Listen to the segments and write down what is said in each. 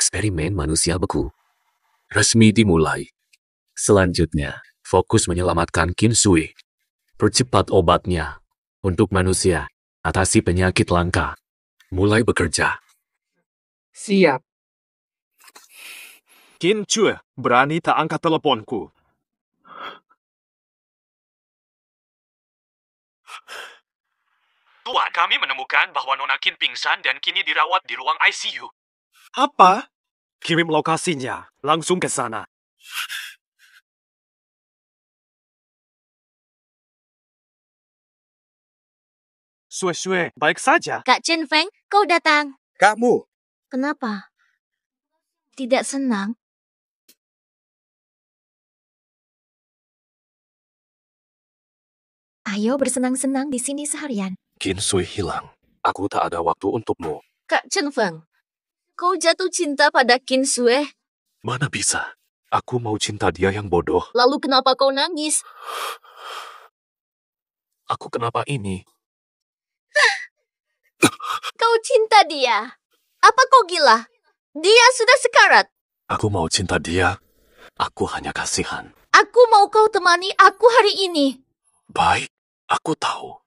Eksperimen manusia beku resmi dimulai. Selanjutnya, fokus menyelamatkan Qin Sui. Percepat obatnya untuk manusia. Atasi penyakit langka. Mulai bekerja. Siap. Qin Sui, berani tak angkat teleponku. Tuan, kami menemukan bahwa Nona Qin pingsan dan kini dirawat di ruang ICU. Apa? Kirim lokasinya, langsung ke sana. Sui, baik saja. Kak Chen Feng, kau datang. Kamu. Kenapa? Tidak senang? Ayo bersenang-senang di sini seharian. Qin Sui hilang. Aku tak ada waktu untukmu. Kak Chen Feng, kau jatuh cinta pada Qin Sui. Mana bisa? Aku mau cinta dia yang bodoh. Lalu kenapa kau nangis? Aku kenapa ini? Kau cinta dia. Apa kau gila? Dia sudah sekarat. Aku mau cinta dia. Aku hanya kasihan. Aku mau kau temani aku hari ini. Baik, aku tahu.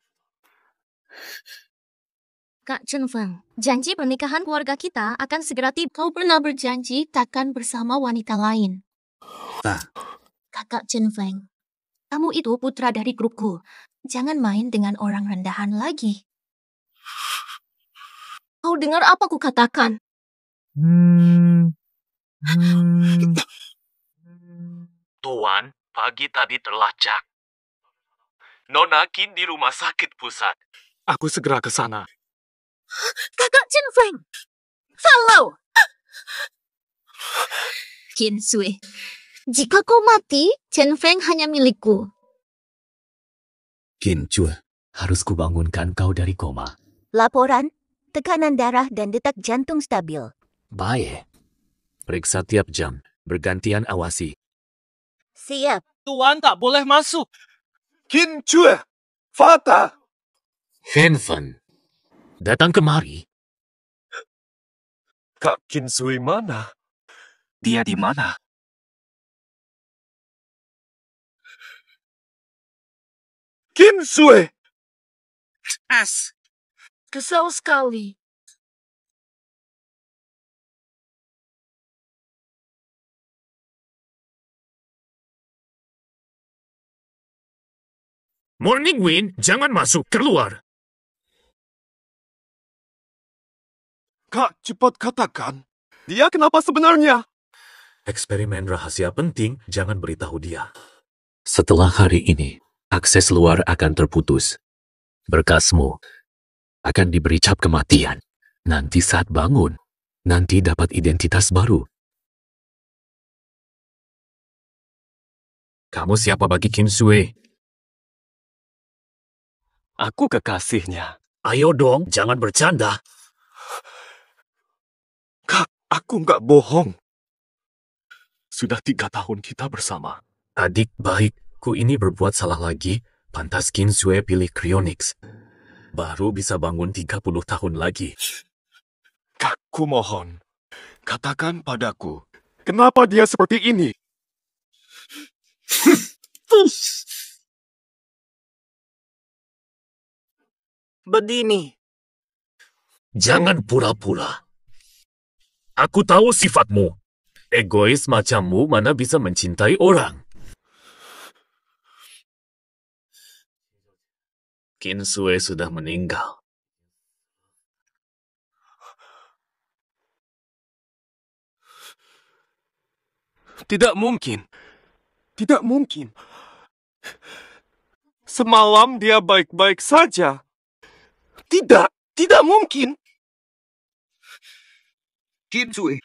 Kak Chen Feng, janji pernikahan keluarga kita akan segera tiba. Kau pernah berjanji takkan bersama wanita lain. Kakak Chen Feng, kamu itu putra dari grupku. Jangan main dengan orang rendahan lagi. Kau dengar apa ku katakan? Tuan, pagi tadi terlacak. Nona Qin di rumah sakit pusat. Aku segera ke sana. Kakak Chen Feng, follow! Qin Sui, jika kau mati, Chen Feng hanya milikku. Qin Sui, harus kubangunkan kau dari koma. Laporan, tekanan darah dan detak jantung stabil. Baik. Periksa tiap jam. Bergantian awasi. Siap. Tuan tak boleh masuk. Qin Sui, Fata. Fanfan, datang kemari. Kak Qin Sui mana? Dia di mana? Qin Sui! Kesal sekali. Morning Wind, jangan masuk, keluar. Kak, cepat katakan. Dia kenapa sebenarnya? Eksperimen rahasia penting, jangan beritahu dia. Setelah hari ini, akses luar akan terputus. Berkasmu akan diberi cap kematian. Nanti saat bangun, nanti dapat identitas baru. Kamu siapa bagi Qin Sui? Aku kekasihnya. Ayo dong, jangan bercanda. Kak, aku nggak bohong. Sudah 3 tahun kita bersama. Adik baikku ini berbuat salah lagi, pantas Qin Sui pilih cryonics. Baru bisa bangun 30 tahun lagi. Kak, ku mohon. Katakan padaku, kenapa dia seperti ini? Bedini. Jangan pura-pura. Aku tahu sifatmu. Egois macammu mana bisa mencintai orang. Qin Sui sudah meninggal. Tidak mungkin. Tidak mungkin. Semalam dia baik-baik saja. Tidak mungkin. Qin Sui.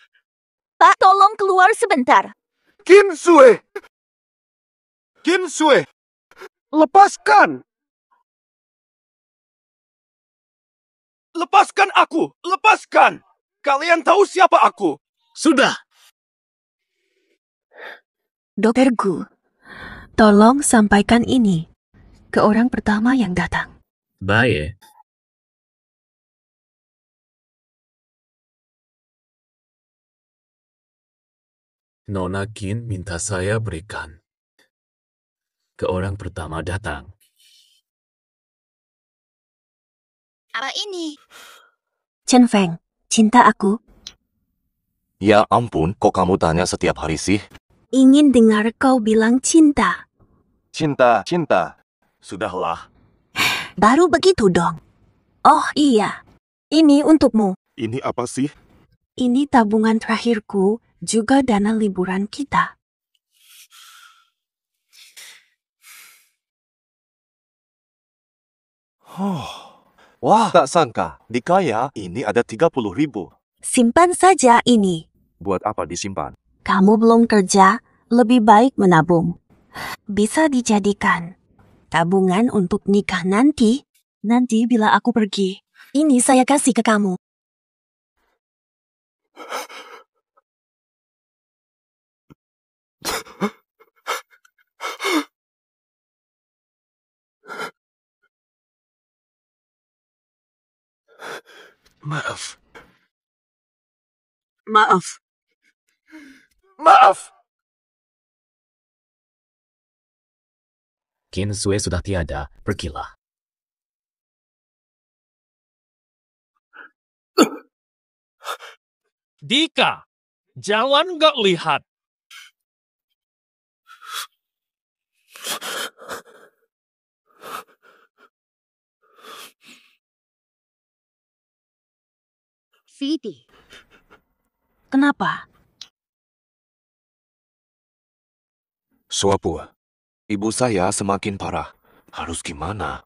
Pak, tolong keluar sebentar. Qin Sui! Qin Sui! Lepaskan! Lepaskan aku! Lepaskan! Kalian tahu siapa aku? Sudah. Dokterku, tolong sampaikan ini ke orang pertama yang datang. Baik. Nona Qin minta saya berikan ke orang pertama datang. Apa ini? Chen Feng, cinta aku. Ya ampun, kok kamu tanya setiap hari sih? Ingin dengar kau bilang cinta. Cinta, cinta. Sudahlah, Baru begitu dong. Oh iya, ini untukmu. ini apa sih? Ini tabungan terakhirku, juga dana liburan kita. Wah, tak sangka. Di Kaya ini ada 30.000. Simpan saja ini. Buat apa disimpan? Kamu belum kerja, lebih baik menabung. Bisa dijadikan tabungan untuk nikah nanti. Nanti bila aku pergi, ini saya kasih ke kamu. Maaf. Maaf. Maaf! Qin Sue sudah tiada, pergilah. Dika, jangan nggak lihat. Vidi. Kenapa? Suapu, ibu saya semakin parah. Harus gimana?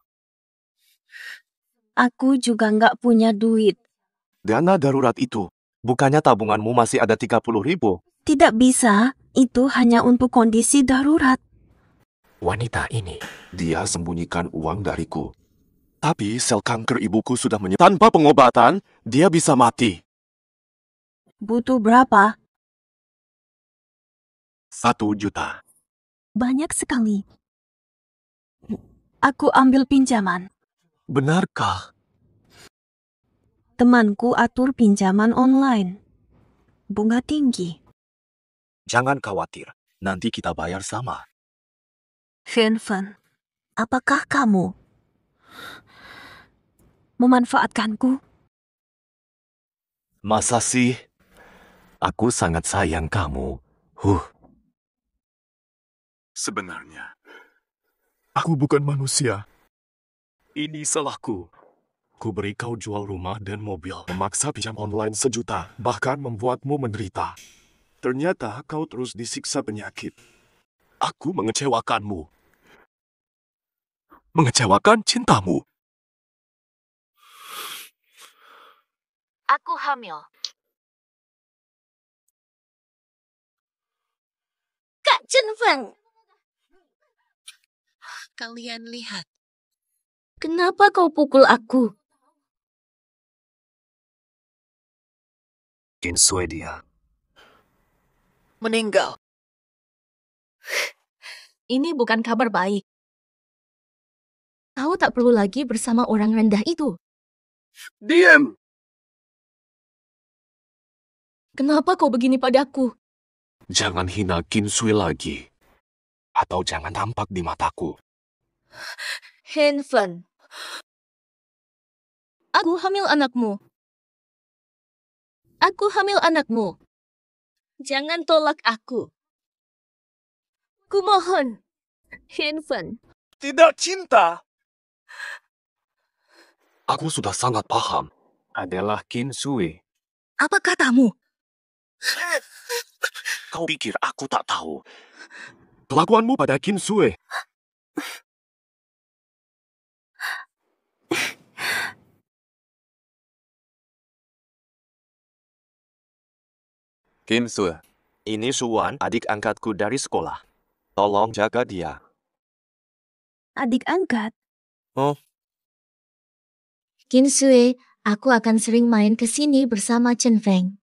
Aku juga nggak punya duit. Dana darurat itu, bukannya tabunganmu masih ada 30.000? Tidak bisa, itu hanya untuk kondisi darurat. Wanita ini, Dia sembunyikan uang dariku. Tapi sel kanker ibuku sudah tanpa pengobatan, dia bisa mati. Butuh berapa? 1 juta. Banyak sekali. Aku ambil pinjaman. Benarkah? Temanku atur pinjaman online. Bunga tinggi. Jangan khawatir, nanti kita bayar sama. Hanfen, apakah kamu memanfaatkanku? Masa sih? Aku sangat sayang kamu. Sebenarnya, aku bukan manusia. Ini salahku. Ku beri kau jual rumah dan mobil, memaksa pinjam online 1 juta, bahkan membuatmu menderita. Ternyata kau terus disiksa penyakit. Aku mengecewakanmu. Mengecewakan cintamu. Aku hamil. Kak Chen Feng. Kalian lihat. Kenapa kau pukul aku? Qin Sue dia. Meninggal. Ini bukan kabar baik. Kau tak perlu lagi bersama orang rendah itu. Diam! Kenapa kau begini padaku? Jangan hina Qin Sue lagi. Atau jangan tampak di mataku. Hanfen. Aku hamil anakmu. Aku hamil anakmu. Jangan tolak aku. Kumohon. Hanfen. Tidak cinta. Aku sudah sangat paham. Adalah Qin Sue. Apa katamu? Kau pikir aku tak tahu? Kelakuanmu pada Qin Sue. Qin Sue, ini Suwan, adik angkatku dari sekolah. Tolong jaga dia. Adik angkat. Qin Sue, aku akan sering main ke sini bersama Chen Feng.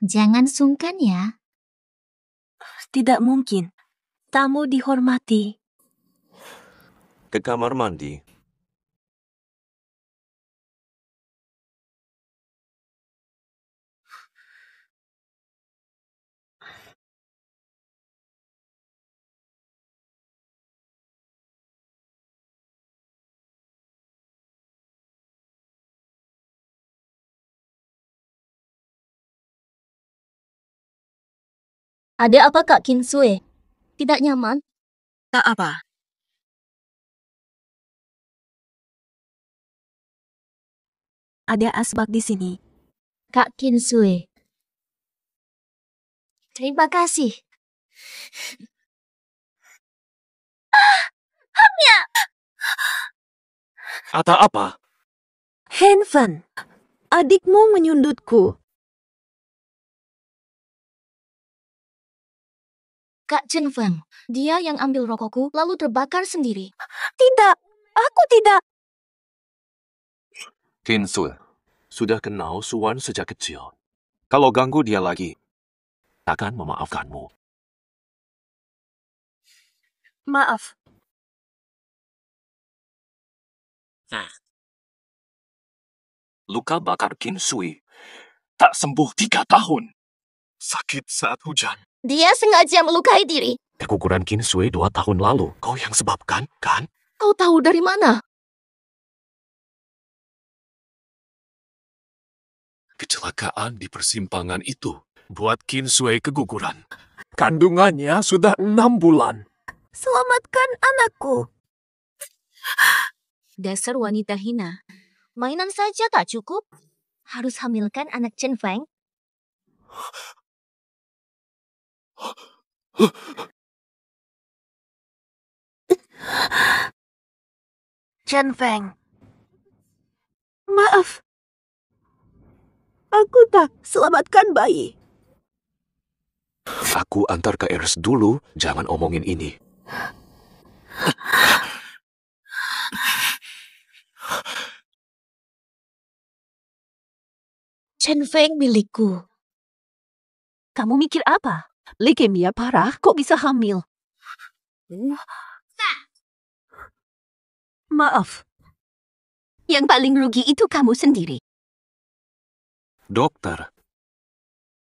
Jangan sungkan ya. Tidak mungkin. Tamu dihormati. Ke kamar mandi. Ada apa Kak Kinsue? Tidak nyaman? Tak apa. Ada asbak di sini. Kak Kinsue. Terima kasih. Ada apa? Handphone. Adikmu menyundutku. Kak Chen Feng, dia yang ambil rokokku lalu terbakar sendiri. Tidak, aku tidak. Kinsue, sudah kenal Suan sejak kecil. Kalau ganggu dia lagi, takkan memaafkanmu. Maaf. Luka bakar Kinsue tak sembuh 3 tahun. Sakit saat hujan. Dia sengaja melukai diri. Keguguran Kinsue 2 tahun lalu. Kau yang sebabkan, kan? Kau tahu dari mana? Kecelakaan di persimpangan itu buat Kinsue keguguran. Kandungannya sudah 6 bulan. Selamatkan anakku. Dasar wanita hina. Mainan saja tak cukup. Harus hamilkan anak Chen Feng. Chen Feng. Maaf. Aku tak selamatkan bayi. Aku antar ke RS dulu, jangan omongin ini. Chen Feng milikku. Kamu mikir apa? Leukemia parah, kok bisa hamil? Maaf. Yang paling rugi itu kamu sendiri. Dokter,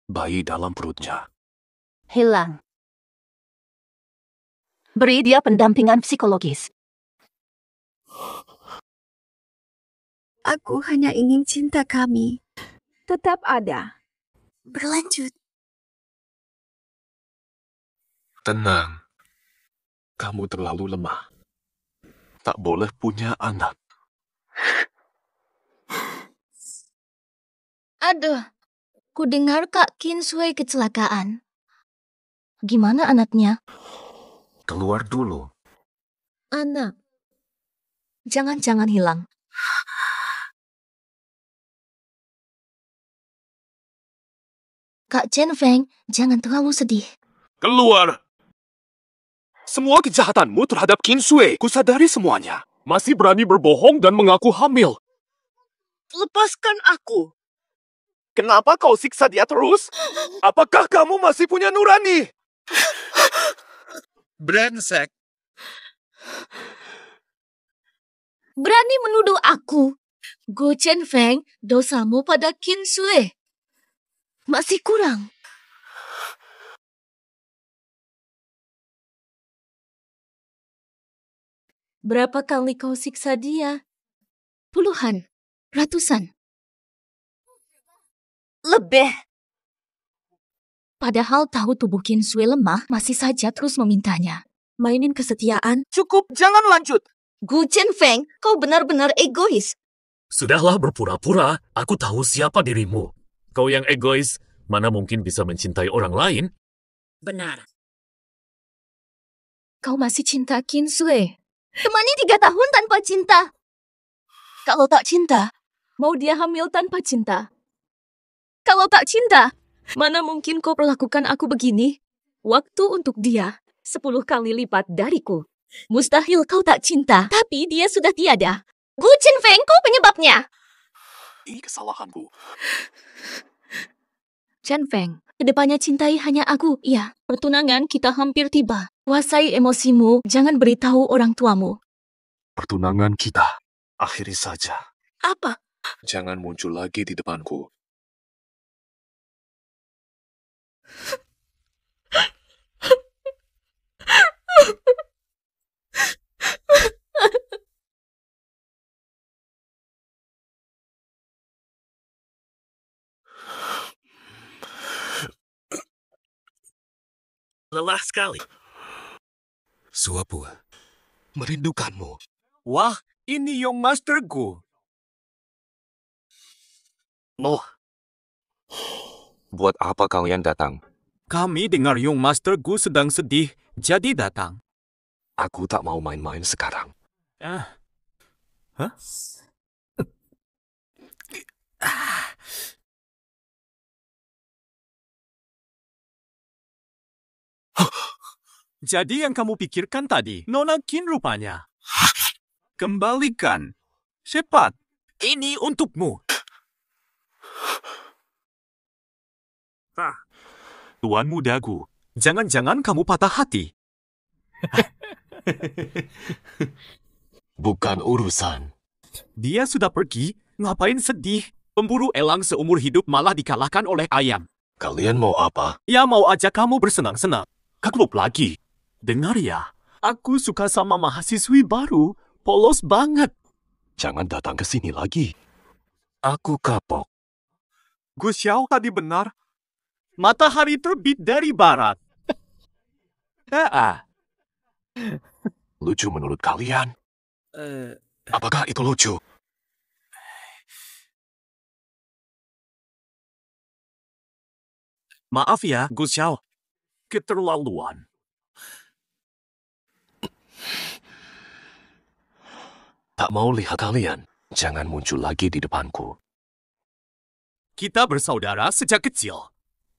bayi dalam perutnya. Hilang. Beri dia pendampingan psikologis. Aku hanya ingin cinta kami tetap ada. Berlanjut. Tenang. Kamu terlalu lemah. Tak boleh punya anak. Aduh, ku dengar Kak Kinsue kecelakaan. Gimana anaknya? Keluar dulu. Anak. Jangan-jangan hilang. Kak Chen Feng, jangan terlalu sedih. Keluar! Semua kejahatanmu terhadap Kinsue, kusadari semuanya. Masih berani berbohong dan mengaku hamil. Lepaskan aku. Kenapa kau siksa dia terus? Apakah kamu masih punya nurani? Brengsek. Berani menuduh aku. Go Chen Feng, dosamu pada Kinsue. Masih kurang. Berapa kali kau siksa dia? Puluhan, ratusan. Lebih. Padahal tahu tubuh Kinsue lemah, masih saja terus memintanya. Mainin kesetiaan. Cukup, jangan lanjut. Gu Chen Feng, kau benar-benar egois. Sudahlah berpura-pura, aku tahu siapa dirimu. Kau yang egois, mana mungkin bisa mencintai orang lain? Benar. Kau masih cinta Kinsue. Temani 3 tahun tanpa cinta. Kalau tak cinta, mau dia hamil tanpa cinta. Kalau tak cinta, mana mungkin kau perlakukan aku begini? Waktu untuk dia 10 kali lipat dariku. Mustahil kau tak cinta, tapi dia sudah tiada. Gu Chen Feng, kau penyebabnya. Ini kesalahanku. Chen Feng, kedepannya cintai hanya aku. Iya, pertunangan kita hampir tiba. Kuasai emosimu, jangan beritahu orang tuamu. Pertunangan kita akhiri saja. Apa? Jangan muncul lagi di depanku. Lelah sekali. Suapua, merindukanmu. Wah, ini Young Masterku. Oh, Buat apa kalian datang? Kami dengar Young Masterku sedang sedih, jadi datang. Aku tak mau main-main sekarang. Ah. Hah? Jadi yang kamu pikirkan tadi, Nona Kin rupanya. Kembalikan. Cepat. Ini untukmu. Tuan mudaku, jangan-jangan kamu patah hati. Bukan urusan. Dia sudah pergi, ngapain sedih? Pemburu elang seumur hidup malah dikalahkan oleh ayam. Kalian mau apa? Ya mau ajak kamu bersenang-senang. Ke klub lagi. Dengar ya, aku suka sama mahasiswi baru. Polos banget. Jangan datang ke sini lagi. Aku kapok. Gu Xiao tadi benar. Matahari terbit dari barat. Lucu menurut kalian? Apakah itu lucu? Maaf ya, Gu Xiao. Keterlaluan. Tak mau lihat kalian. Jangan muncul lagi di depanku. Kita bersaudara sejak kecil.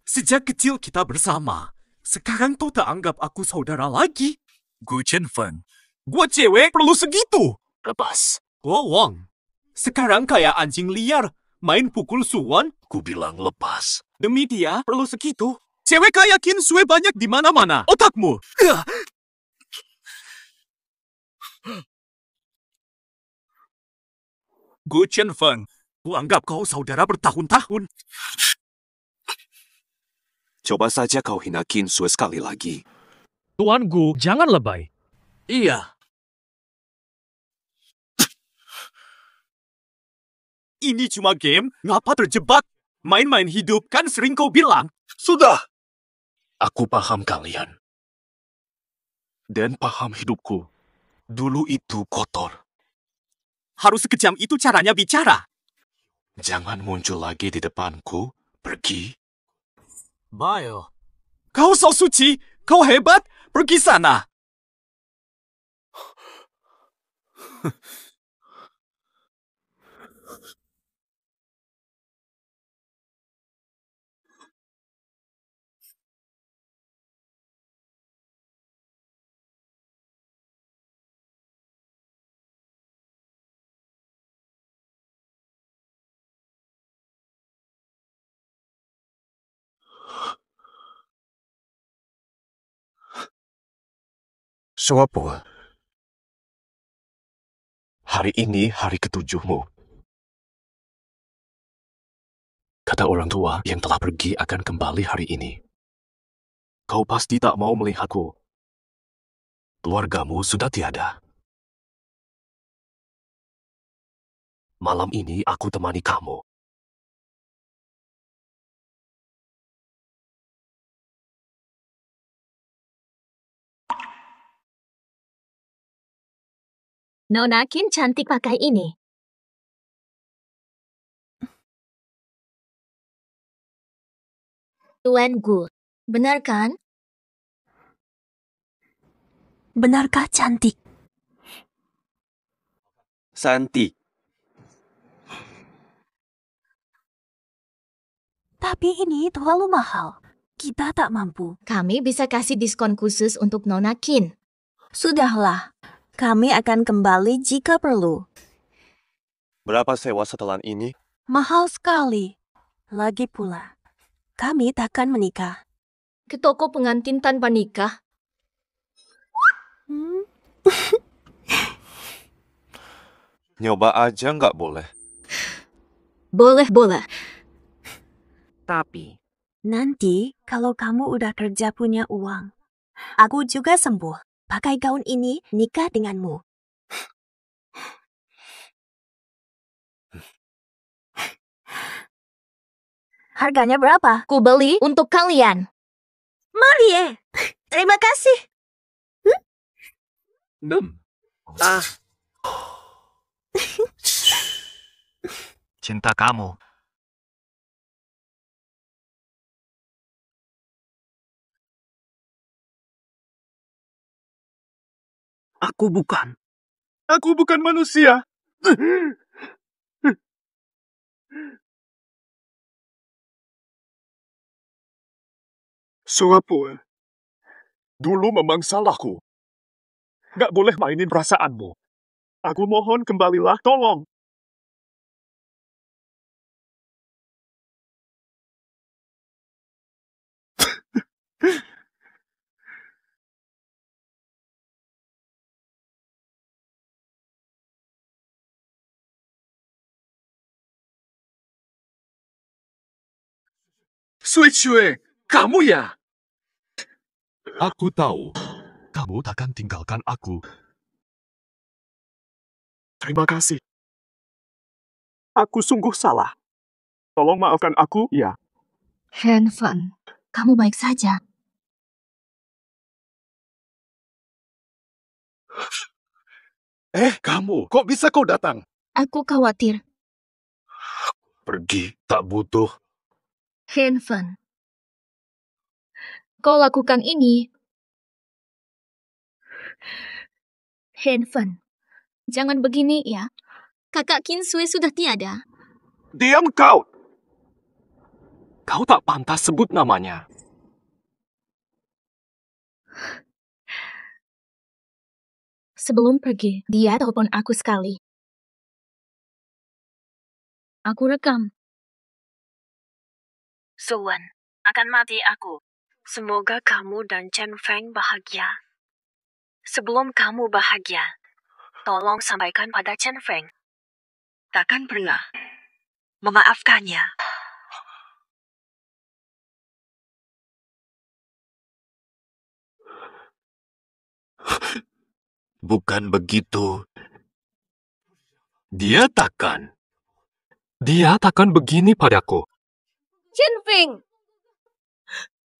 Sejak kecil kita bersama. Sekarang kau tak anggap aku saudara lagi. Gu Chenfeng. Gua cewek perlu segitu. Lepas. Gua Wang. Sekarang kayak anjing liar. Main pukul Suwan. Ku bilang lepas. Demi dia perlu segitu. Cewek kayak Qin Sui banyak di mana-mana. Otakmu. Gu Chenfeng. Ku anggap kau saudara bertahun-tahun. Coba saja kau hina Qin Sui sekali lagi. Tuan Gu, jangan lebay. Iya. Ini cuma game, ngapa terjebak? Main-main hidup kan sering kau bilang. Sudah! Aku paham kalian. Dan paham hidupku. Dulu itu kotor. Harus sekejam itu caranya bicara. Jangan muncul lagi di depanku. Pergi. Bayo. Kau so suci, kau hebat, pergi sana. Suapua. Hari ini hari ketujuhmu. Kata orang tua yang telah pergi akan kembali hari ini. Kau pasti tak mau melihatku. Keluargamu sudah tiada. Malam ini aku temani kamu. Nona Kin cantik pakai ini. Tuan Gu, benar kan? Benarkah cantik? Santi. Tapi ini terlalu mahal. Kita tak mampu. Kami bisa kasih diskon khusus untuk Nona Kin. Sudahlah. Kami akan kembali jika perlu. Berapa sewa setelan ini? Mahal sekali. Lagi pula, kami takkan menikah. Ke toko pengantin tanpa nikah. Nyoba aja nggak boleh. Boleh. Tapi, Nanti, kalau kamu udah kerja punya uang, aku juga sembuh. Pakai gaun ini, nikah denganmu. Harganya berapa? Ku beli untuk kalian. Marie! Terima kasih. Cinta kamu. Aku bukan. Aku bukan manusia. Suapul, dulu memang salahku. Gak boleh mainin perasaanmu. Aku mohon kembalilah, tolong. Sui, kamu ya? Aku tahu, kamu takkan tinggalkan aku. Terima kasih. Aku sungguh salah. Tolong maafkan aku, ya. Handphone, kamu baik saja. Kamu, kok bisa kau datang? Aku khawatir. Pergi, tak butuh. Handphone, kau lakukan ini. Handphone, jangan begini ya. Kakak Kinsui sudah tiada. Diam kau! Kau tak pantas sebut namanya. Sebelum pergi, dia telepon aku sekali. Aku rekam. Suwan, akan mati aku. Semoga kamu dan Chen Feng bahagia. Sebelum kamu bahagia, tolong sampaikan pada Chen Feng. Takkan pernah memaafkannya. Bukan begitu. Dia takkan begini padaku. Chen Feng,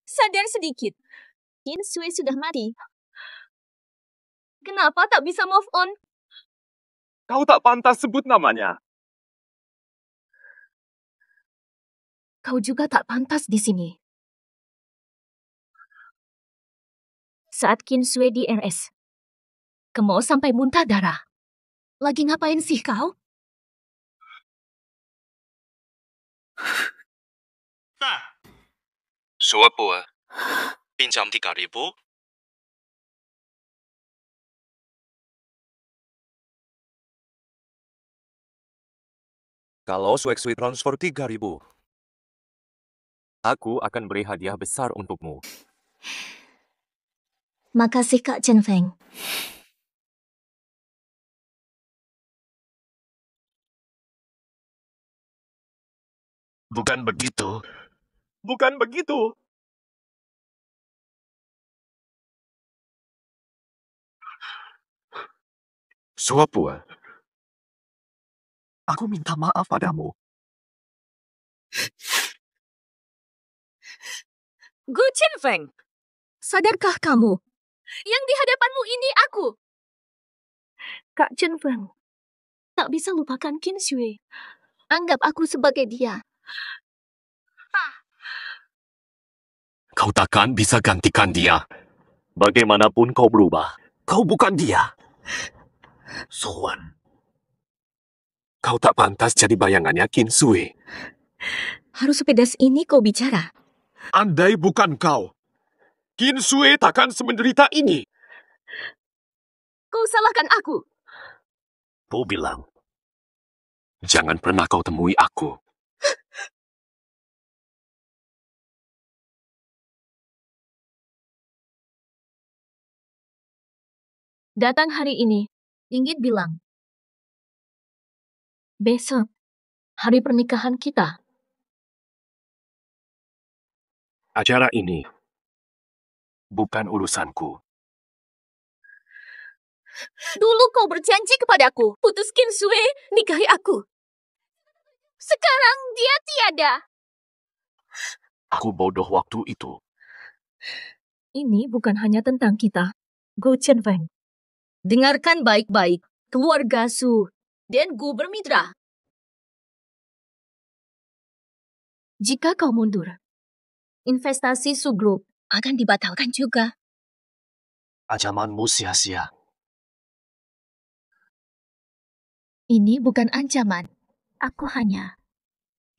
sadar sedikit. Kinsui sudah mati. Kenapa tak bisa move on? Kau tak pantas sebut namanya. Kau juga tak pantas di sini. Saat Kinsui di RS, kemau sampai muntah darah. Lagi ngapain sih kau? Suapul, pinjam 3.000. Kalau Sui transfer 3.000, aku akan beri hadiah besar untukmu. Makasih Kak Chen Feng. Bukan begitu. Bukan begitu. Suapul, aku minta maaf padamu. Gu Chen Feng, sadarkah kamu? Yang di hadapanmu ini aku. Kak Chen Feng, tak bisa lupakan Kinsui. Anggap aku sebagai dia. Kau takkan bisa gantikan dia. Bagaimanapun kau berubah. Kau bukan dia. Suwan. Kau tak pantas jadi bayangannya Kinsui. Harus sepedas ini kau bicara. Andai bukan kau, Kinsui takkan semenderita ini. Kau salahkan aku. Kau bilang, jangan pernah kau temui aku. Datang hari ini, Inggit bilang. Besok, hari pernikahan kita. Acara ini bukan urusanku. Dulu kau berjanji kepadaku, putus Kinsui, nikahi aku. Sekarang dia tiada. Aku bodoh waktu itu. Ini bukan hanya tentang kita, Gu Chenfeng. Dengarkan baik-baik, keluarga Su dan Gu bermitra. Jika kau mundur, investasi Su Group akan dibatalkan juga. Ancamanmu sia-sia. Ini bukan ancaman. Aku hanya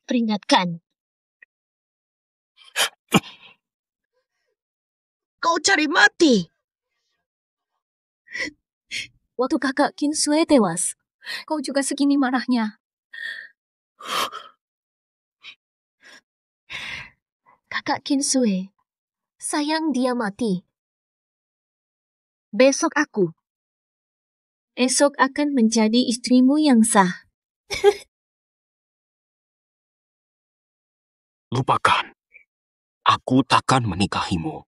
peringatkan. Kau cari mati. Waktu kakak Qin Sui tewas, kau juga segini marahnya. Kakak Qin Sui, sayang dia mati. Besok aku. Esok akan menjadi istrimu yang sah. Lupakan. Aku takkan menikahimu.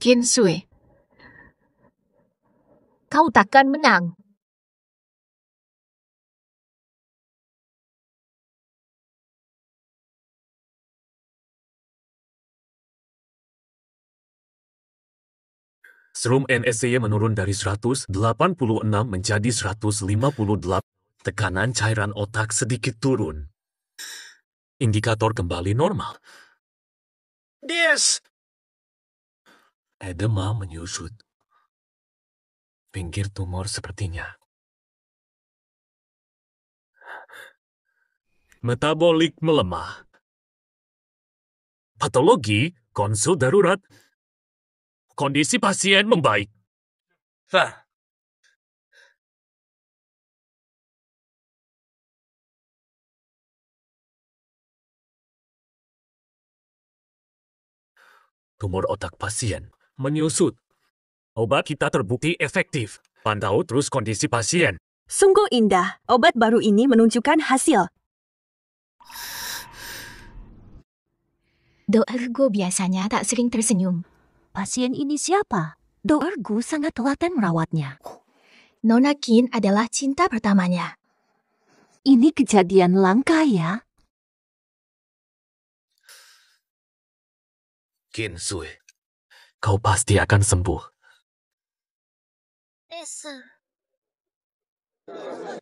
Qin Sui, kau takkan menang. Serum NSAID menurun dari 186 menjadi 158. Tekanan cairan otak sedikit turun. Indikator kembali normal. Des! Edema menyusut. Pinggir tumor sepertinya. Metabolik melemah. Patologi, konsul darurat. Kondisi pasien membaik. Tumor otak pasien menyusut. Obat kita terbukti efektif. Pantau terus kondisi pasien. Sungguh indah, obat baru ini menunjukkan hasil. Doergo biasanya tak sering tersenyum. Pasien ini siapa? Doergo sangat telaten merawatnya. Nona Qin adalah cinta pertamanya. Ini kejadian langka ya. Qin Sui, kau pasti akan sembuh.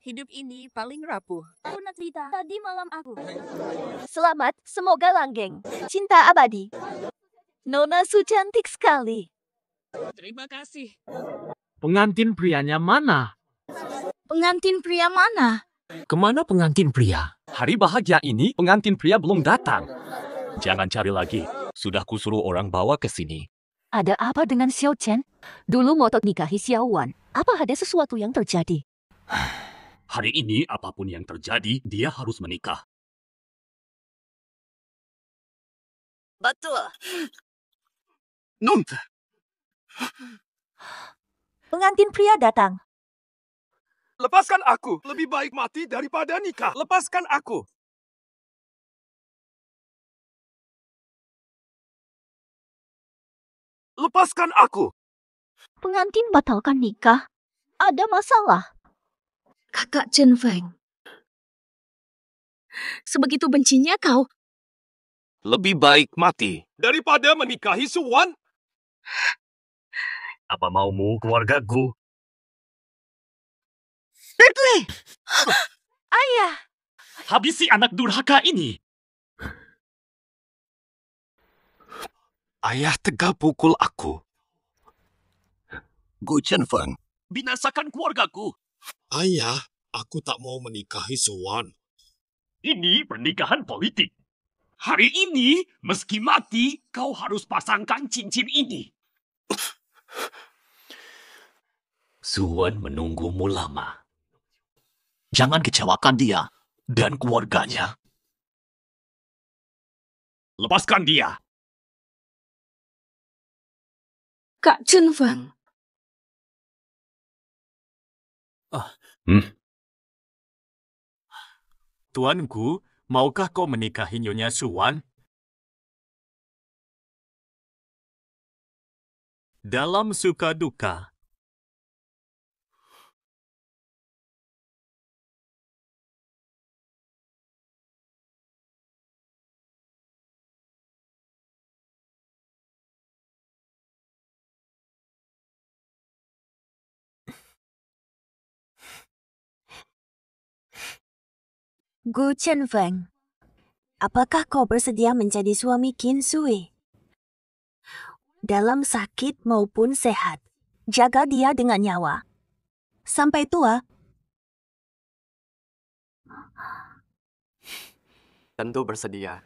Hidup ini paling rapuh. Aku nak cerita, tadi malam aku. Selamat, semoga langgeng. Cinta abadi. Nona Su cantik sekali. Terima kasih. Pengantin prianya mana? Pengantin pria mana? Kemana pengantin pria? Hari bahagia ini pengantin pria belum datang. Jangan cari lagi. Sudah kusuruh orang bawa ke sini. Ada apa dengan Xiao Chen? Dulu ngotot nikahi Xiao Wan. Apa ada sesuatu yang terjadi? Hari ini apapun yang terjadi, dia harus menikah. Betul. Nunte! Pengantin pria datang. Lepaskan aku! Lebih baik mati daripada nikah. Lepaskan aku! Lepaskan aku! Pengantin batalkan nikah. Ada masalah. Kakak Chen Feng. Sebegitu bencinya kau. Lebih baik mati. Daripada menikahi Suwan? Apa maumu, keluargaku? Ayah, Habisi anak durhaka ini. Ayah tega pukul aku. Gu Chenfeng, binasakan keluargaku. Ayah, aku tak mau menikahi Suwan. Ini pernikahan politik. Hari ini, meski mati, kau harus pasangkan cincin ini. Suwan menunggumu lama. Jangan kecewakan dia dan keluarganya. Lepaskan dia. Kak Chen Feng. Tuanku, maukah kau menikahi Nyonya Suwan? Dalam suka duka, Gu Chenfeng, apakah kau bersedia menjadi suami Qin Sui? Dalam sakit maupun sehat, jaga dia dengan nyawa. Sampai tua. Tentu bersedia.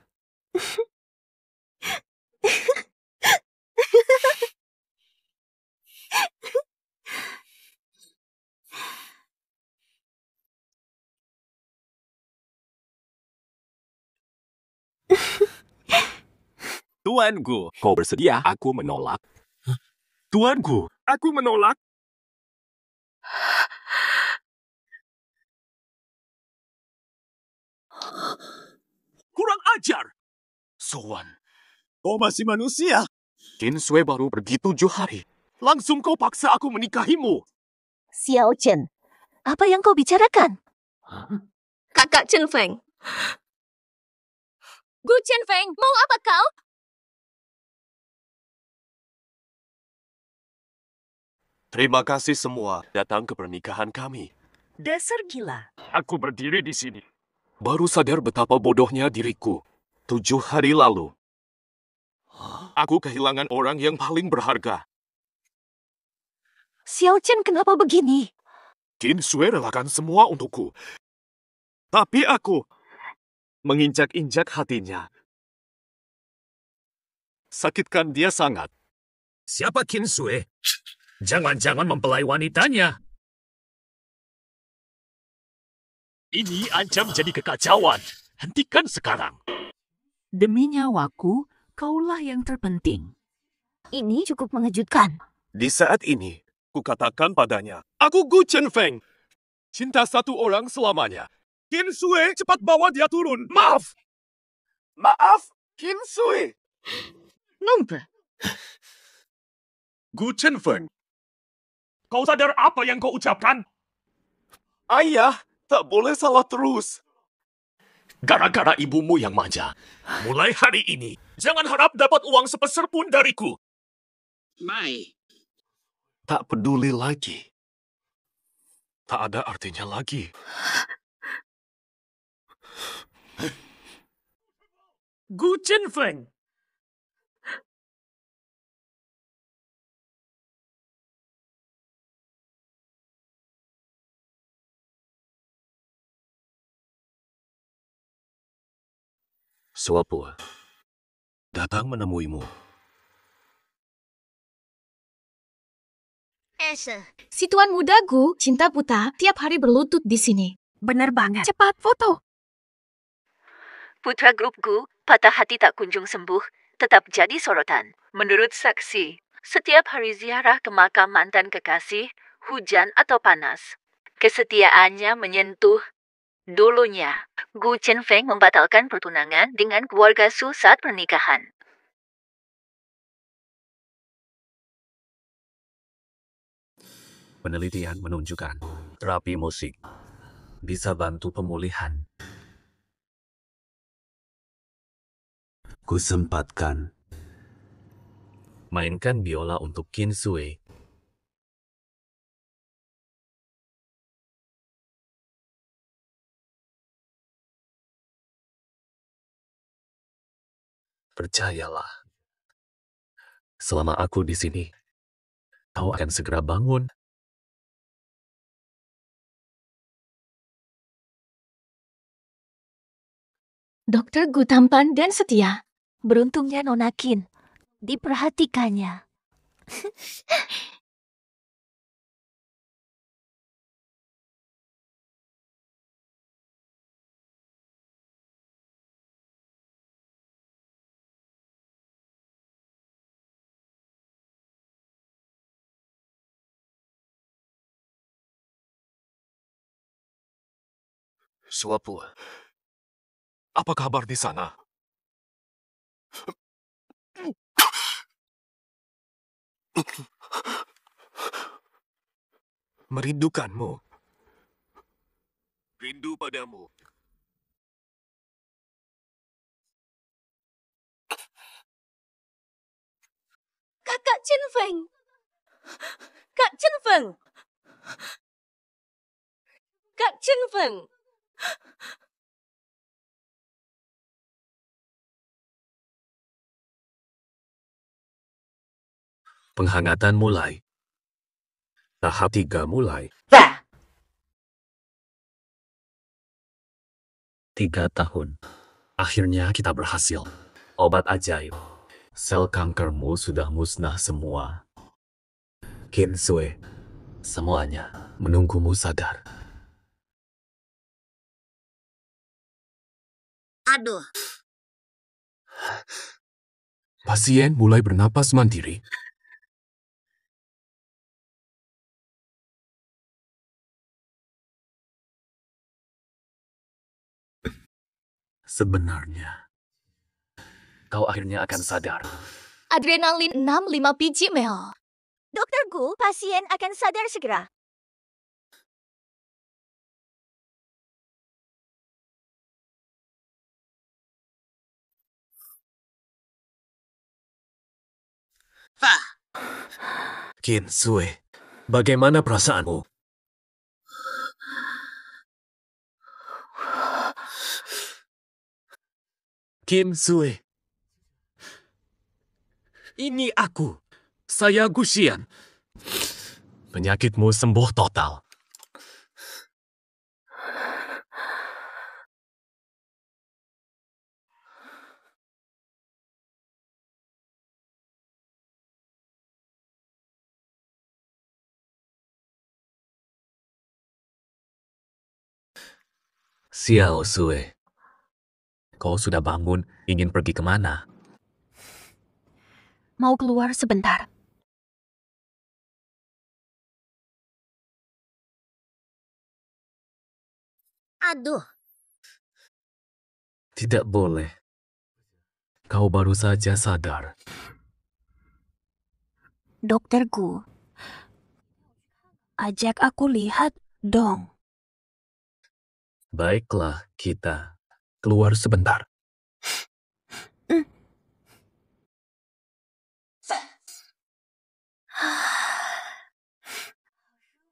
Tuanku, kau bersedia? Aku menolak. Tuanku, aku menolak. Kurang ajar! Sowan, kau masih manusia. Qin Sui baru pergi 7 hari. Langsung kau paksa aku menikahimu. Xiao Chen, apa yang kau bicarakan? Kakak Chen Feng. Gu Chen Feng, mau apa kau? Terima kasih semua datang ke pernikahan kami. Dasar gila. Aku berdiri di sini. Baru sadar betapa bodohnya diriku. 7 hari lalu. Aku kehilangan orang yang paling berharga. Xiao Chen kenapa begini? Qin Sui relakan semua untukku. Tapi aku menginjak-injak hatinya. Sakitkan dia sangat. Siapa Qin Sui? Jangan-jangan mempelai wanitanya. Ini ancam jadi kekacauan. Hentikan sekarang. Demi nyawaku, kaulah yang terpenting. Ini cukup mengejutkan. Di saat ini, kukatakan padanya, aku Gu Chenfeng. Cinta satu orang selamanya. Qin Sui, cepat bawa dia turun. Maaf! Maaf, Qin Sui. Nunggu. Gu Chenfeng. Kau sadar apa yang kau ucapkan? Ayah, tak boleh salah terus. Gara-gara ibumu yang manja. Mulai hari ini, jangan harap dapat uang sepeser pun dariku. Mai. Tak peduli lagi. Tak ada artinya lagi. Gu Chenfeng. Suapu datang menemuimu. Si tuan muda Gu, Cinta Buta, tiap hari berlutut di sini. Benar banget. Cepat foto. Putra grup Gu, patah hati tak kunjung sembuh, tetap jadi sorotan. Menurut saksi, setiap hari ziarah ke makam mantan kekasih, hujan atau panas, kesetiaannya menyentuh dulunya. Gu Chenfeng membatalkan pertunangan dengan keluarga Su saat pernikahan. Penelitian menunjukkan terapi musik bisa bantu pemulihan. Kusempatkan. Mainkan biola untuk Qin Sui. Percayalah, selama aku di sini, kau akan segera bangun. Dokter Gu tampan dan setia. Beruntungnya Nona Qin, diperhatikannya. Suapu, apa kabar di sana? Merindukanmu. Rindu padamu. Kakak Chen Feng. Kak Chen Feng. Kak Chen Feng. Penghangatan mulai. Tahap 3 mulai. 3 tahun. Akhirnya kita berhasil. Obat ajaib. Sel kankermu sudah musnah semua. Kinsue, semuanya menunggumu sadar. Aduh, Pasien mulai bernapas mandiri. Sebenarnya, kau akhirnya akan sadar. Adrenalin 5 biji, Mel. Dokter Gu, pasien akan sadar segera. Kinsue, bagaimana perasaanmu? Kinsue, ini aku. Saya Guxian. Penyakitmu sembuh total. Xiao Sue, kau sudah bangun, ingin pergi kemana? Mau keluar sebentar. Aduh, Tidak boleh. Kau baru saja sadar. Dokter Gu. Ajak aku lihat dong. Baiklah, kita keluar sebentar.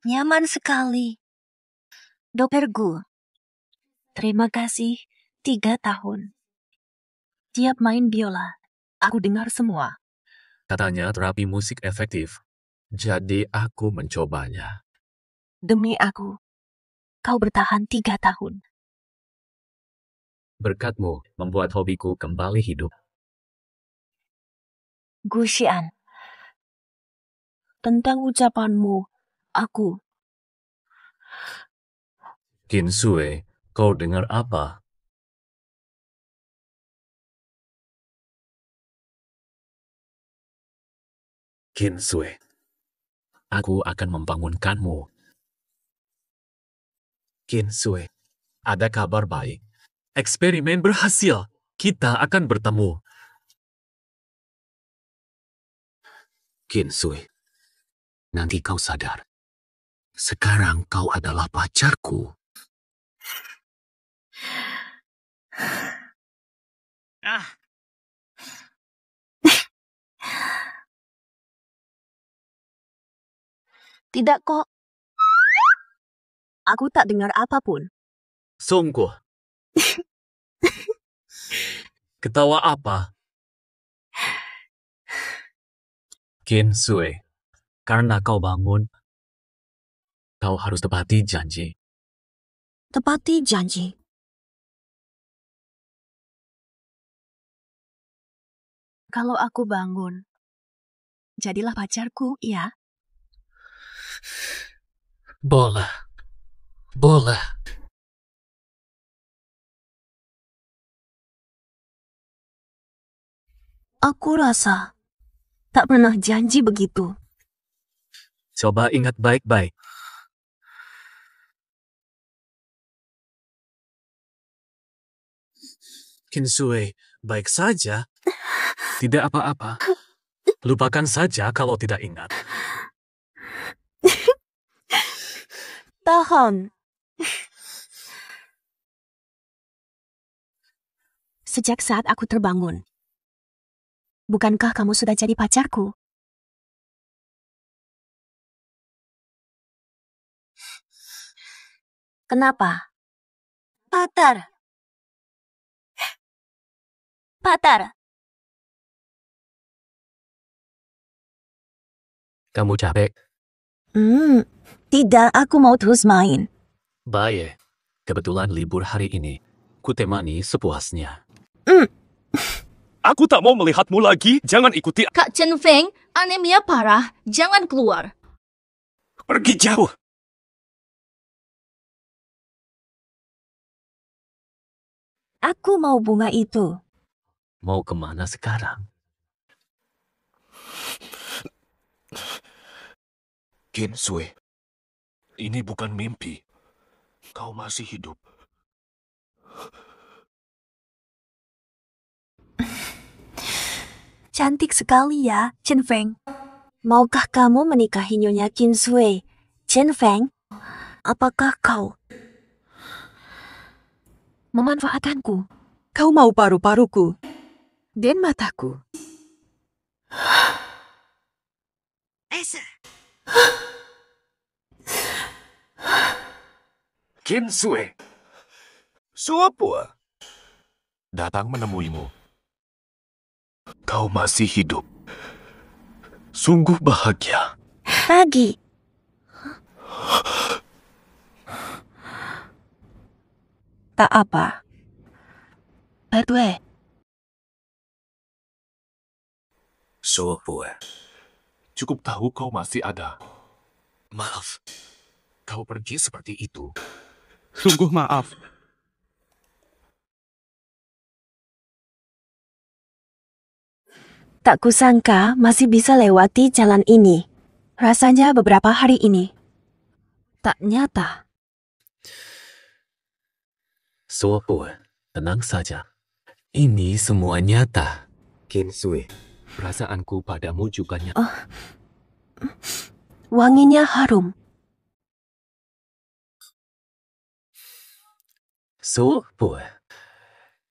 Nyaman sekali. Dokter Gu, terima kasih 3 tahun. Tiap main biola, aku dengar semua. Katanya terapi musik efektif. Jadi aku mencobanya. Demi aku, kau bertahan 3 tahun. Berkatmu membuat hobiku kembali hidup. Guxian, tentang ucapanmu, aku. Kinsue, kau dengar apa? Kinsue, aku akan membangunkanmu. Kinsue, ada kabar baik. Eksperimen berhasil. Kita akan bertemu. Kinsue, nanti kau sadar. Sekarang kau adalah pacarku. Tidak kok. Aku tak dengar apapun. Sungguh. Ketawa apa? Kinsue, karena kau bangun, kau harus tepati janji. Tepati janji. Kalau aku bangun, jadilah pacarku, ya? Boleh. Boleh. Aku rasa tak pernah janji begitu. Coba ingat baik-baik. Kinsue, baik saja. Tidak apa-apa. Lupakan saja kalau tidak ingat. Tahan. Sejak saat aku terbangun, bukankah kamu sudah jadi pacarku? Kenapa? Patar. Patar. Kamu capek? Tidak, aku mau terus main. Baik. Kebetulan libur hari ini. Ku temani sepuasnya. Aku tak mau melihatmu lagi. Jangan ikuti. Kak Chen Feng, anemia parah. Jangan keluar. Pergi jauh. Aku mau bunga itu. Mau kemana sekarang? Qin Sui, ini bukan mimpi. Kau masih hidup. Cantik sekali ya, Chen Feng. Maukah kamu menikahi Nyonya Qin Sui? Chen Feng, apakah kau memanfaatkanku? Kau mau paru-paruku dan mataku. Qin Sui. Suapua. Datang menemuimu. Kau masih hidup. Sungguh bahagia. Pagi. Tak apa. Betul. Suapua. Cukup tahu kau masih ada. Maaf, kau pergi seperti itu. Sungguh maaf. Tak kusangka masih bisa lewati jalan ini. Rasanya beberapa hari ini tak nyata. Suopo, tenang saja. Ini semua nyata. Qin Sui. Perasaanku padamu juga nyata. Wanginya harum. Suopo,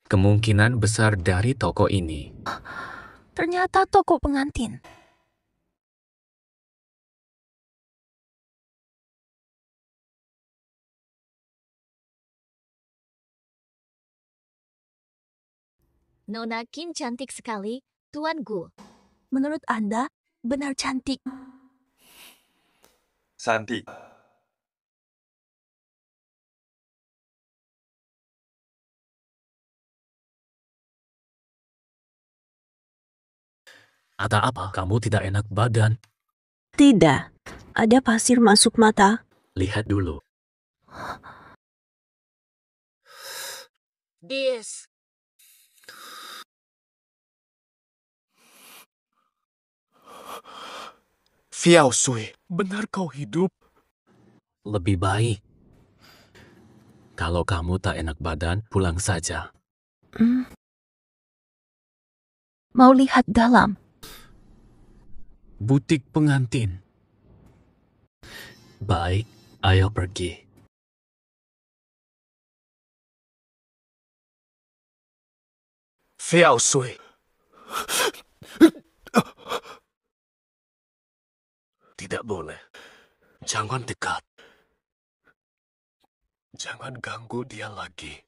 kemungkinan besar dari toko ini. Ternyata toko pengantin. Nona Qin cantik sekali, Tuan Gu. Menurut Anda, benar cantik. Santi. Ada apa? Kamu tidak enak badan? Tidak. Ada pasir masuk mata. Lihat dulu. Dis. Fiao Sui, benar kau hidup? Lebih baik. Kalau kamu tak enak badan, pulang saja. Mau lihat dalam. Butik pengantin. Baik, ayo pergi. Fiao Sui. Tidak boleh. Jangan dekat. Jangan ganggu dia lagi.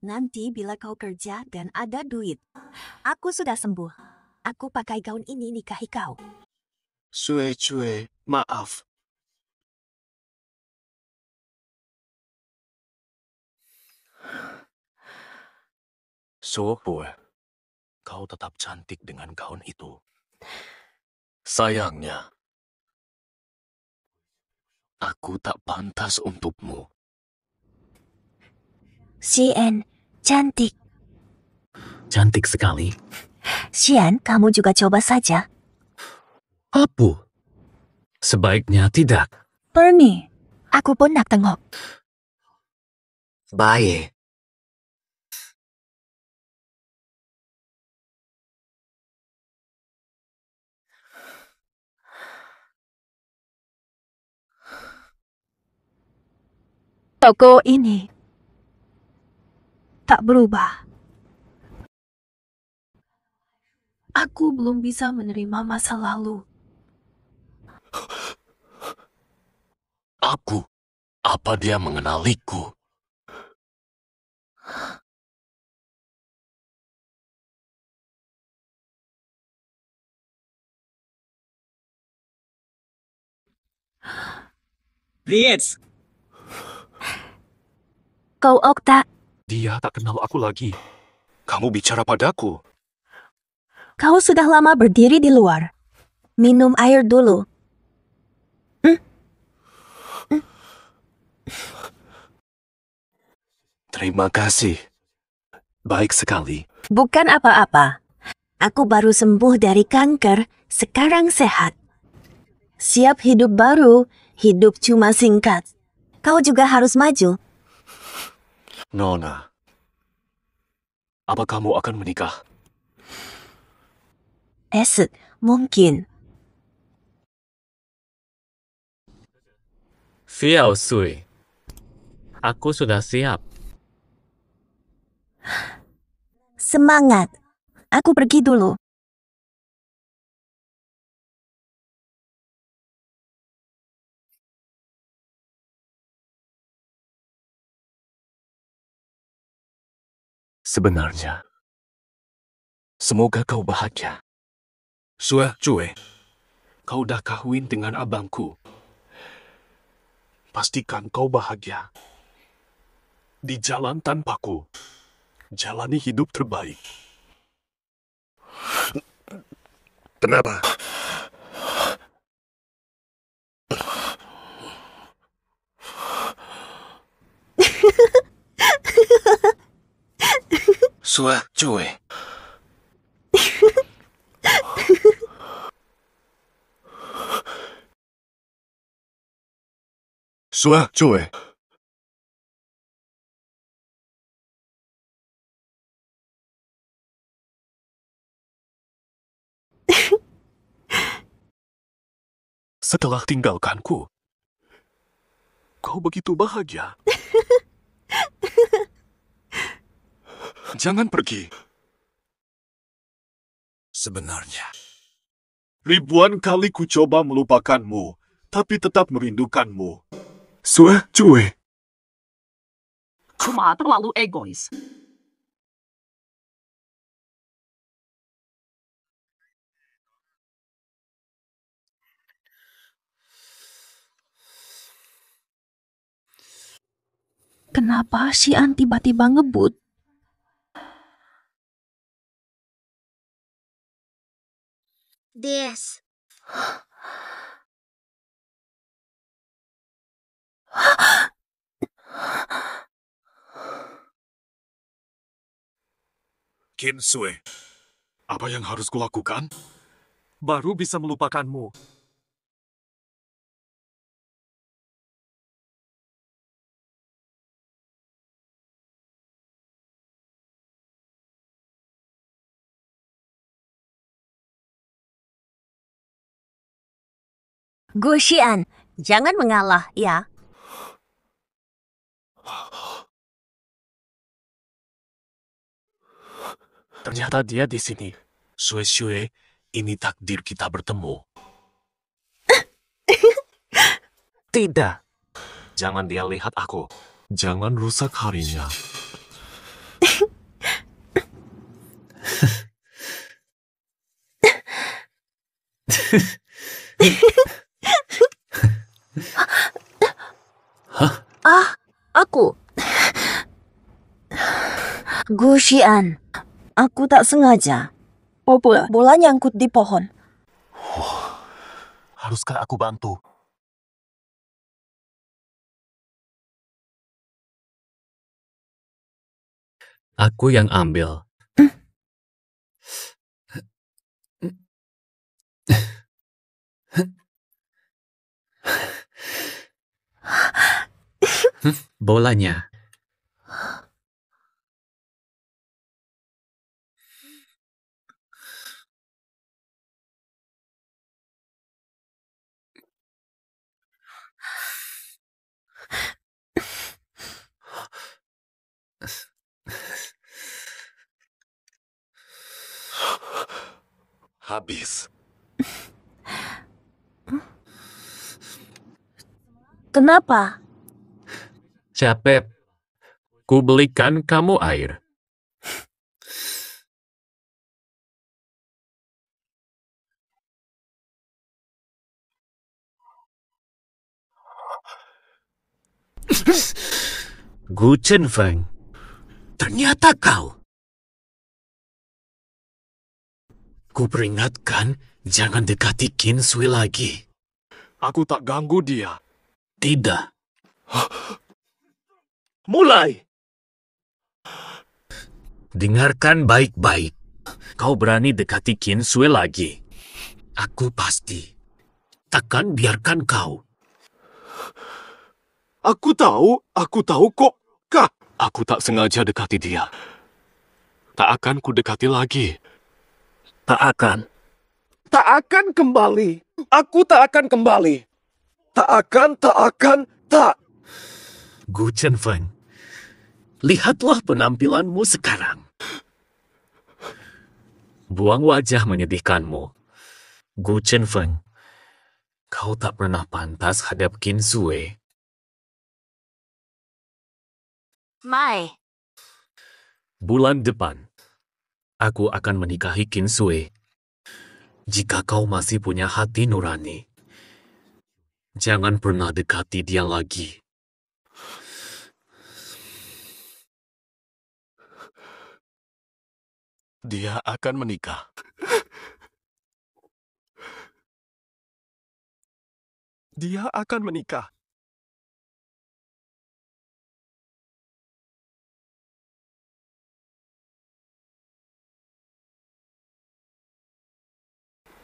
Nanti bila kau kerja dan ada duit. Aku sudah sembuh. Aku pakai gaun ini nikahi kau. Sui Cui, maaf. Suopo, kau tetap cantik dengan gaun itu. Sayangnya, aku tak pantas untukmu. Xian, cantik. Cantik sekali. Xian, kamu juga coba saja. Apu. Sebaiknya tidak. Bernie, aku pun nak tengok. Baik. Toko ini tak berubah. Aku belum bisa menerima masa lalu. Aku? Apa dia mengenaliku? Please. Kau Okta, Dia tak kenal aku lagi. Kamu bicara padaku. kau sudah lama berdiri di luar. Minum air dulu. Terima kasih. Baik sekali. Bukan apa-apa. Aku baru sembuh dari kanker, sekarang sehat. Siap hidup baru, hidup cuma singkat. Kau juga harus maju. Nona, apa kamu akan menikah? Mungkin. Xiao Sui, aku sudah siap. Semangat. Aku pergi dulu. Sebenarnya, semoga kau bahagia. Sue Cue, kau dah kahwin dengan abangku. Pastikan kau bahagia. Di jalan tanpaku, jalani hidup terbaik. Kenapa? Sue Cue. Sue Cue. Setelah tinggalkanku, kau begitu bahagia. Jangan pergi. Sebenarnya, ribuan kali ku coba melupakanmu, tapi tetap merindukanmu. Sue Cue. Cuma terlalu egois. Kenapa si An tiba-tiba ngebut? Des. Kin Sue, apa yang harus kulakukan? Baru bisa melupakanmu. Guxian, jangan mengalah, ya. Ternyata dia di sini. Sue Sue, ini takdir kita bertemu. Tidak. Jangan dia lihat aku. Jangan rusak harinya. Aku. Guxian, aku tak sengaja. Bola nyangkut di pohon. Haruskah aku bantu? Aku yang ambil. Bolanya. Habis. Kenapa? Capek. Ku belikan kamu air. Gu Chen Feng, ternyata kau. Ku peringatkan, jangan dekati Qin Sui lagi. Aku tak ganggu dia. Tidak. Mulai! Dengarkan baik-baik. Kau berani dekati Qin Sui lagi. Aku pasti takkan biarkan kau. Aku tahu kok. Kak, aku tak sengaja dekati dia. Tak akan ku dekati lagi. Tak akan. Tak akan kembali. Aku tak akan kembali. Tak akan. Gu Chen Feng, lihatlah penampilanmu sekarang. Buang wajah menyedihkanmu. Gu Chen Feng, kau tak pernah pantas hadap Qin Sui. Mai, Bulan depan, aku akan menikahi Qin Sui. Jika kau masih punya hati nurani, jangan pernah dekati dia lagi. Dia akan menikah. Dia akan menikah.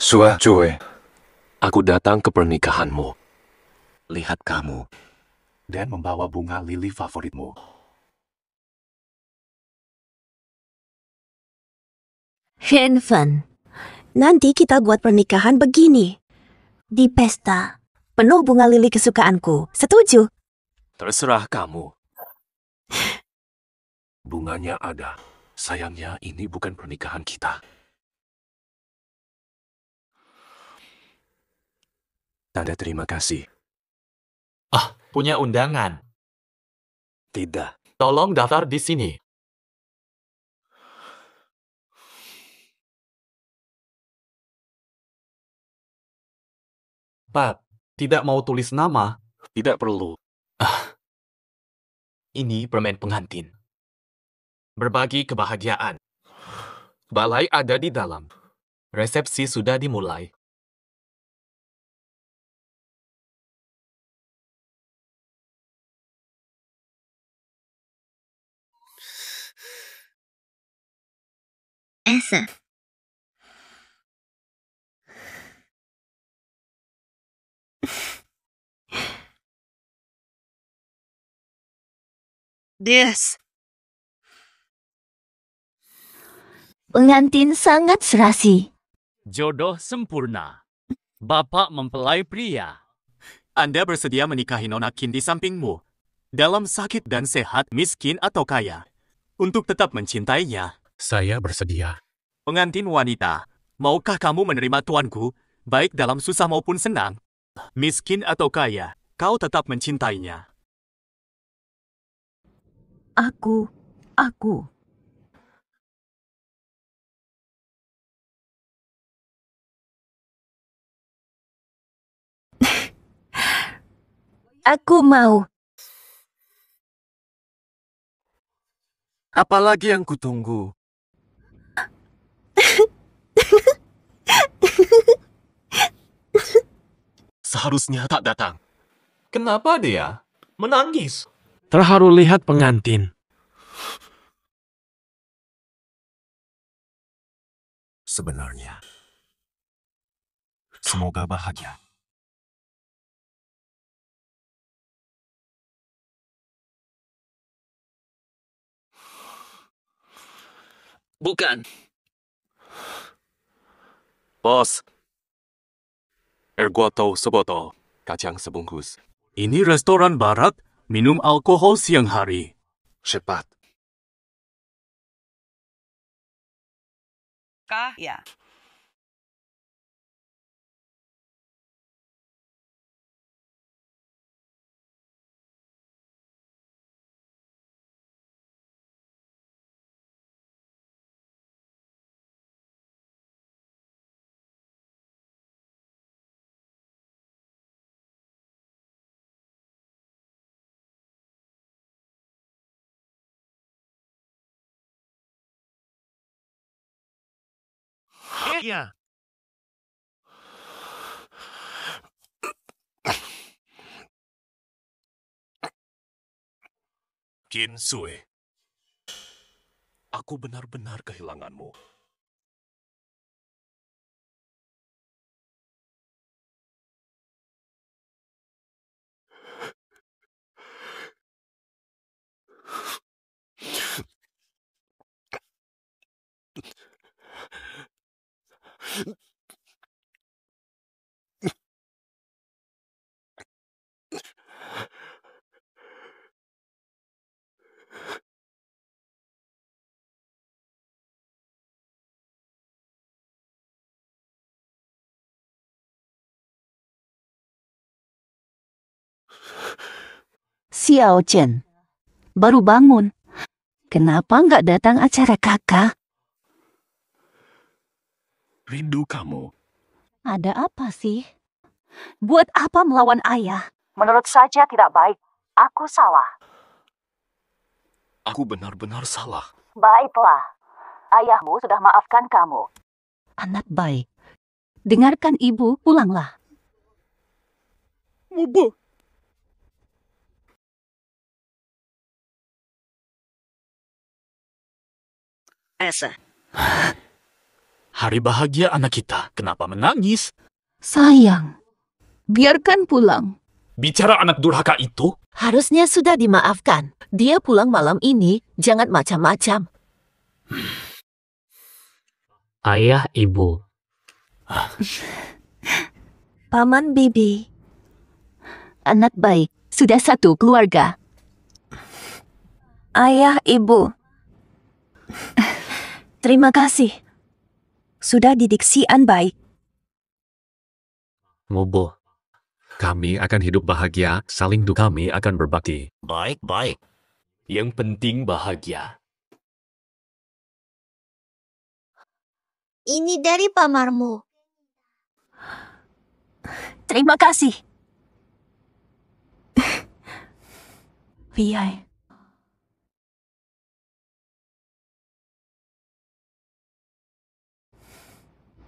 Sua Cue, aku datang ke pernikahanmu. Lihat kamu dan membawa bunga lili favoritmu. Shen Fen. Nanti kita buat pernikahan begini. Di pesta, penuh bunga lili kesukaanku. Setuju? Terserah kamu. Bunganya ada. Sayangnya ini bukan pernikahan kita. Tanda terima kasih. Punya undangan. Tidak. Tolong daftar di sini. Pak, tidak mau tulis nama. Tidak perlu. Ini permen pengantin. Berbagi kebahagiaan. Balai ada di dalam. Resepsi sudah dimulai. Esa. Des. Pengantin sangat serasi. Jodoh sempurna. Bapak mempelai pria. Anda bersedia menikahi Nona Qin di sampingmu. Dalam sakit dan sehat, miskin atau kaya. Untuk tetap mencintainya. Saya bersedia. Pengantin wanita, maukah kamu menerima tuanku, baik dalam susah maupun senang? Miskin atau kaya, kau tetap mencintainya. Aku. Aku mau. Apalagi yang kutunggu? Seharusnya tak datang. Kenapa dia? Menangis. Terharu lihat pengantin. Sebenarnya. Semoga bahagia. Bukan. Bos. Ergoto sebotol. Kacang sebungkus. Ini restoran barat, minum alkohol siang hari. Cepat. Kah? Ya. Ya. Qin Sui, aku benar-benar kehilanganmu. Xiao Chen, baru bangun. Kenapa nggak datang acara kakak? Rindu kamu. Ada apa sih? Buat apa melawan ayah? Menurut saja tidak baik. Aku salah. Aku benar-benar salah. Baiklah. Ayahmu sudah maafkan kamu. Anak baik. Dengarkan ibu, pulanglah. Mubu. Esa. Hari bahagia anak kita. Kenapa menangis? Sayang, biarkan pulang. Bicara anak durhaka itu, Harusnya sudah dimaafkan. Dia pulang malam ini, jangan macam-macam. Ayah, ibu. Paman Bibi. Anak baik, sudah satu keluarga. Ayah, ibu. Terima kasih. Sudah didiksian baik. Mubo. Kami akan hidup bahagia, saling kami akan berbakti. baik-baik. Yang penting bahagia. Ini dari pamarmu. Terima kasih. Viai.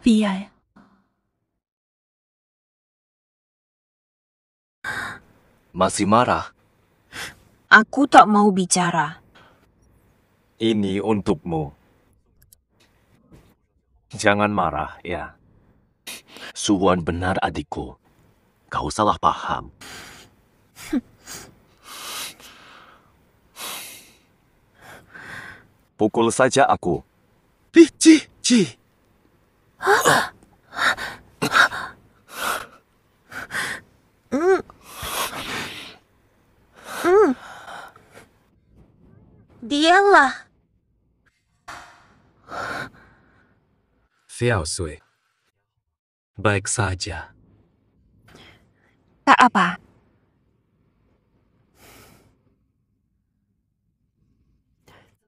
Viai. Masih marah? Aku tak mau bicara. Ini untukmu. Jangan marah, ya. Suwan benar adikku. Kau salah paham. Pukul saja aku. Ci. Dialah. Xiao Sui. Baik saja. Tak apa.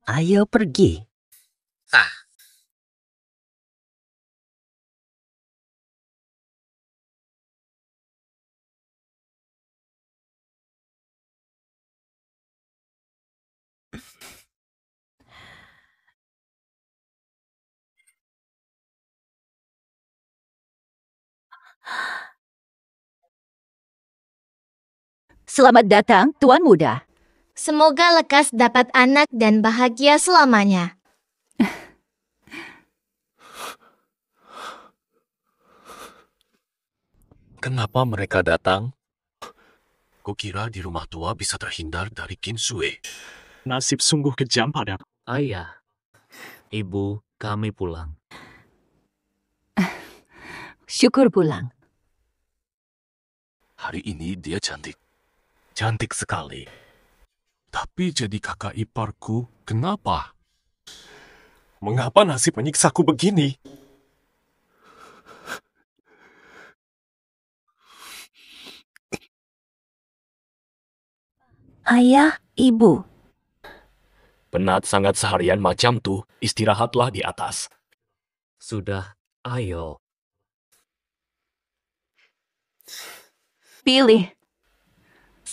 Ayo pergi. Selamat datang, Tuan Muda. Semoga lekas dapat anak dan bahagia selamanya. Kenapa mereka datang? Kukira di rumah tua bisa terhindar dari Qin Sui. Nasib sungguh kejam padaku. Ayah. Ibu, kami pulang. Syukur pulang. Hari ini dia cantik. Cantik sekali. Tapi jadi kakak iparku, kenapa? Mengapa nasib menyiksaku begini? Ayah, ibu. Penat sangat seharian macam tuh. Istirahatlah di atas. Sudah, ayo. Pilih.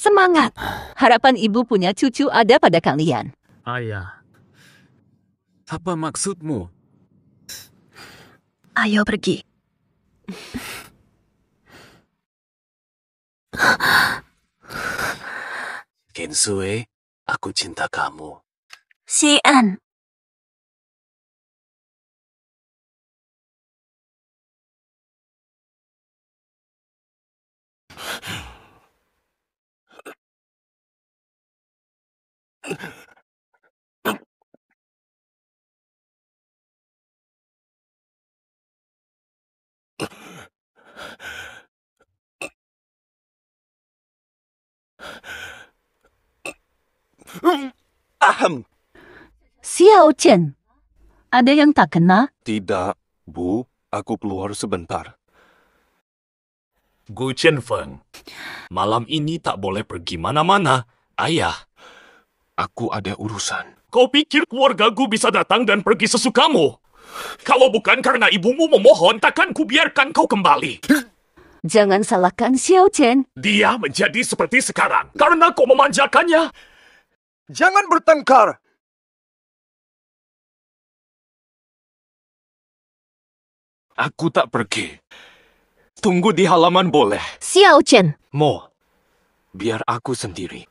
Semangat. Harapan ibu punya cucu ada pada kalian. Ayah. Apa maksudmu? Ayo pergi. Kensue, aku cinta kamu. Xian. Ahem. Xiao Chen, ada yang tak kena? Tidak, Bu. Aku keluar sebentar. Gu Chenfeng, malam ini tak boleh pergi mana-mana. Ayah, Aku ada urusan. kau pikir keluarga Gu bisa datang dan pergi sesukamu? Kalau bukan karena ibumu memohon, takkan kubiarkan kau kembali. Jangan salahkan Xiao Chen. Dia menjadi seperti sekarang karena kau memanjakannya. Jangan bertengkar. Aku tak pergi. Tunggu di halaman boleh. Xiao Chen, Mo, biar aku sendiri.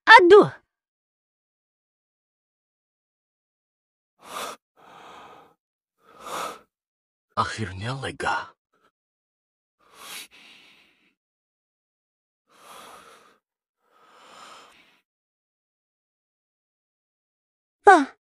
Aduh, Akhirnya lega. Pa.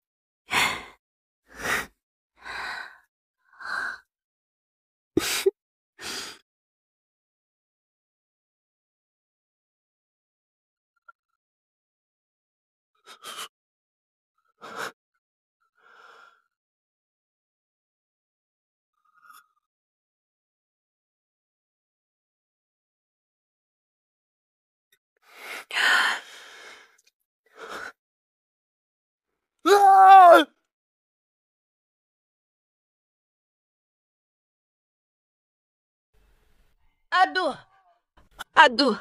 aduh.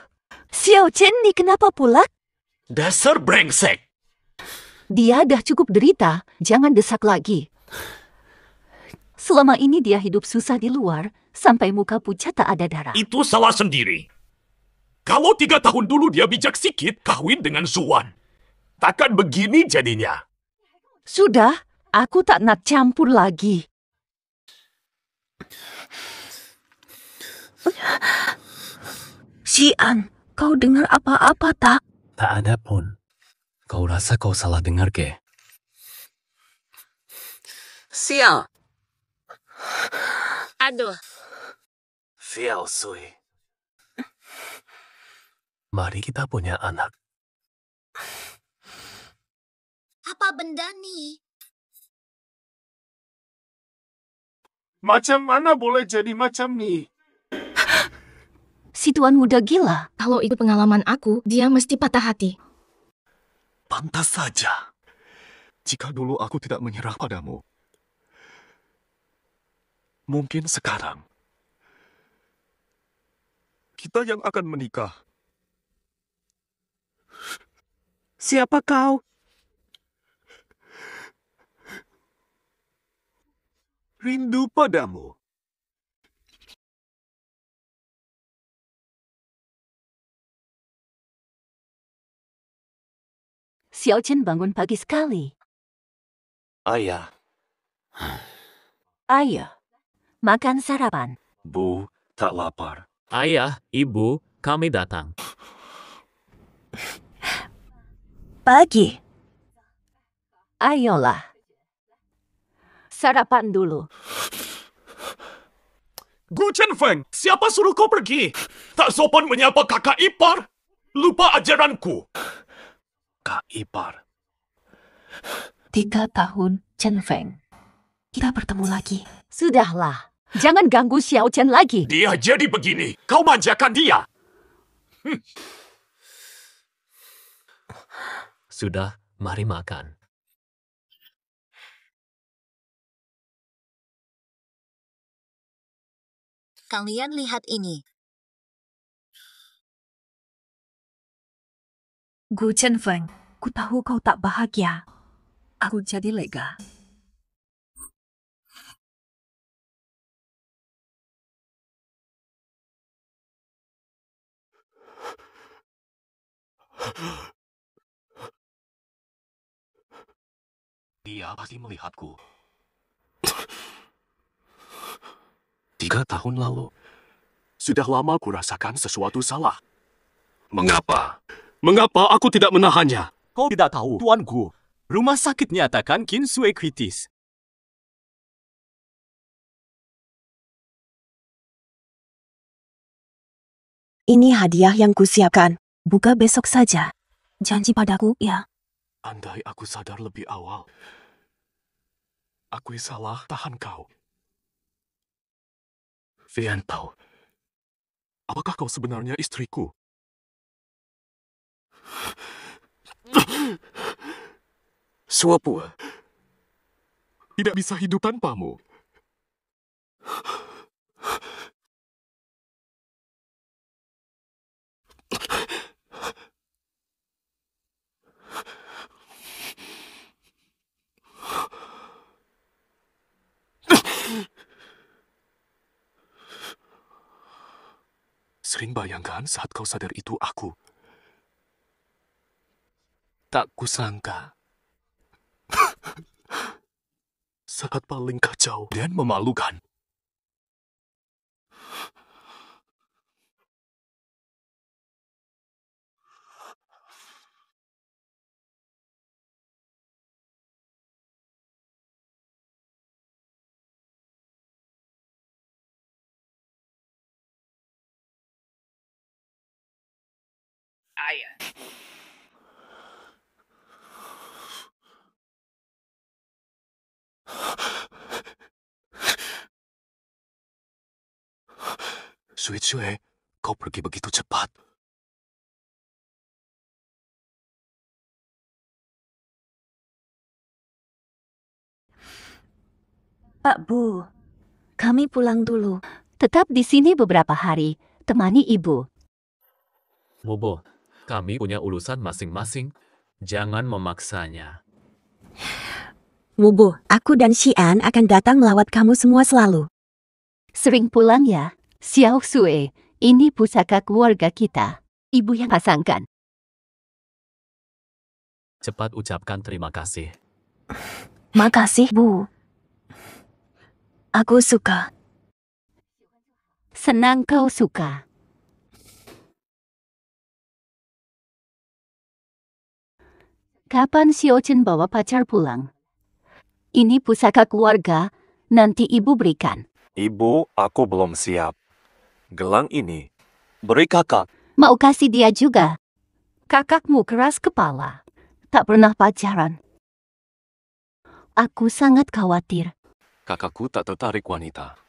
Xiao Chen ni kenapa pula? Dasar brengsek. Dia dah cukup derita, jangan desak lagi. Selama ini dia hidup susah di luar, sampai muka pucat tak ada darah. Itu salah sendiri. Kalau 3 tahun dulu dia bijak sikit, kawin dengan Zuan. Takkan begini jadinya. Sudah, aku tak nak campur lagi. Xian, kau dengar apa-apa tak? Tak ada pun. Kau rasa kau salah dengar ke? Xiao. Aduh, Xiao Sui. Mari kita punya anak. apa benda ni? Macam mana boleh jadi macam ni? Si tuan muda gila. Kalau ikut pengalaman aku, dia mesti patah hati. Pantas saja. Jika dulu aku tidak menyerah padamu. Mungkin sekarang kita yang akan menikah. Siapa kau? Rindu padamu. Xiao Chen bangun pagi sekali. Ayah, Ayo, makan sarapan. Bu, tak lapar. Ayah, ibu, kami datang. Pagi. Ayolah. Sarapan dulu. Gu Chenfeng, siapa suruh kau pergi? Tak sopan menyapa kakak ipar. Lupa ajaranku. Kak ipar. 3 tahun, Chen Feng. Kita bertemu lagi. Sudahlah. Jangan ganggu Xiao Chen lagi. Dia jadi begini. Kau manjakan dia. Sudah, mari makan. Kalian lihat ini. Gu Chen Feng, ku tahu kau tak bahagia. Aku jadi lega. Dia pasti melihatku. 3 tahun lalu. Sudah lama kurasakan sesuatu salah. Mengapa? Mengapa aku tidak menahannya? Kau tidak tahu, tuanku. Rumah sakit nyatakan Kin Sue kritis. Ini hadiah yang kusiapkan. Buka besok saja. Janji padaku, ya. Andai aku sadar lebih awal. Aku salah tahan kau. Vianto, Apakah kau sebenarnya istriku? suapu. Tidak bisa hidup tanpamu. Sering bayangkan saat kau sadar itu aku. Tak kusangka. Saat paling kacau dan memalukan. Ayah. Sue, kau pergi begitu cepat. Pak Bu, Kami pulang dulu. tetap di sini beberapa hari. Temani ibu. Bobo, kami punya urusan masing-masing. Jangan memaksanya. Wubu, aku dan Xian akan datang melawat kamu semua selalu. Sering pulang ya. Xiao Sue, ini pusaka keluarga kita. Ibu yang pasangkan. Cepat ucapkan terima kasih. Makasih, Bu. Aku suka. Senang kau suka. Kapan Xiao Chen bawa pacar pulang? Ini pusaka keluarga, nanti ibu berikan. Ibu, aku belum siap. Gelang ini, beri kakak. Mau kasih dia juga. Kakakmu keras kepala. Tak pernah pacaran. Aku sangat khawatir. Kakakku tak tertarik wanita.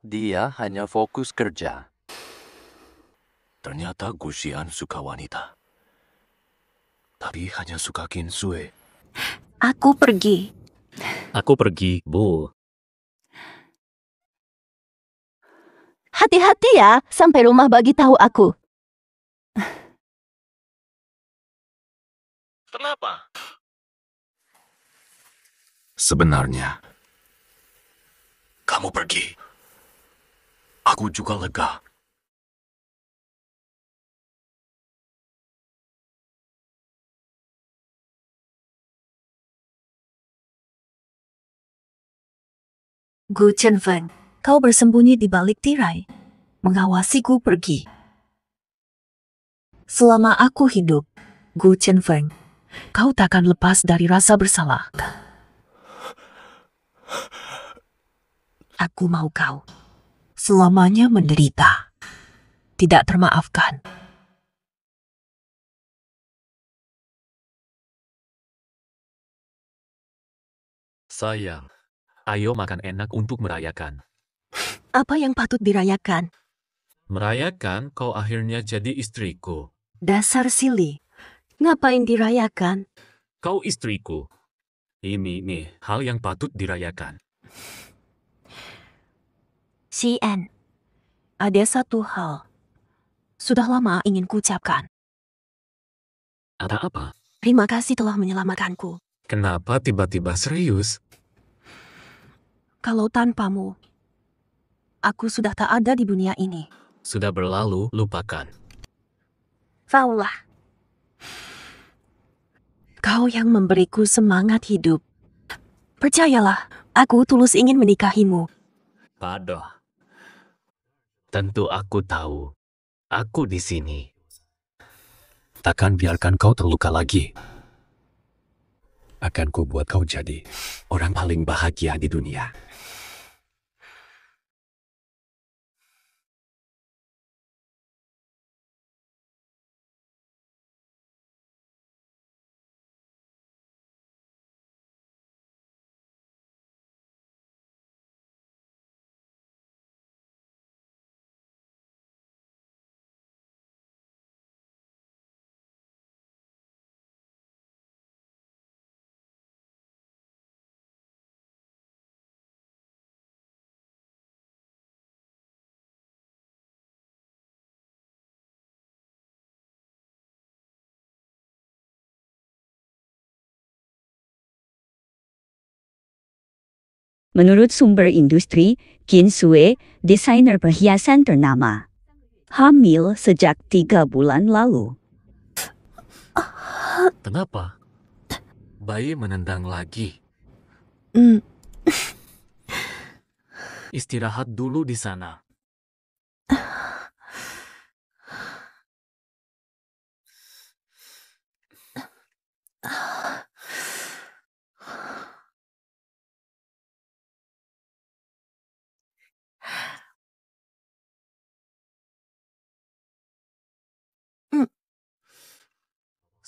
Dia hanya fokus kerja. Ternyata Gusian suka wanita. Tapi hanya suka Kin Sue. Aku pergi. Aku pergi, Bu. Hati-hati ya, sampai rumah bagi tahu aku. Kenapa? Sebenarnya, kamu pergi. Aku juga lega. Gu Chenfeng, kau bersembunyi di balik tirai, mengawasiku pergi. Selama aku hidup, Gu Chenfeng, kau takkan lepas dari rasa bersalah. Aku mau kau selamanya menderita, tidak termaafkan. Sayang, ayo makan enak untuk merayakan. Apa yang patut dirayakan? Merayakan kau akhirnya jadi istriku. Dasar silly. Ngapain dirayakan? Kau istriku. Ini nih hal yang patut dirayakan. Xian, ada satu hal. Sudah lama ingin kuucapkan. Ada apa? Terima kasih telah menyelamatkanku. Kenapa tiba-tiba serius? Kalau tanpamu, aku sudah tak ada di dunia ini. Sudah berlalu, lupakan. Faulah. Kau yang memberiku semangat hidup. Percayalah, aku tulus ingin menikahimu. Padoh. Tentu aku tahu. Aku di sini. Takkan biarkan kau terluka lagi. Akan ku buat kau jadi orang paling bahagia di dunia. Menurut sumber industri, Qin Sue, desainer perhiasan ternama, hamil sejak 3 bulan lalu. Kenapa? Bayi menendang lagi. Istirahat dulu di sana.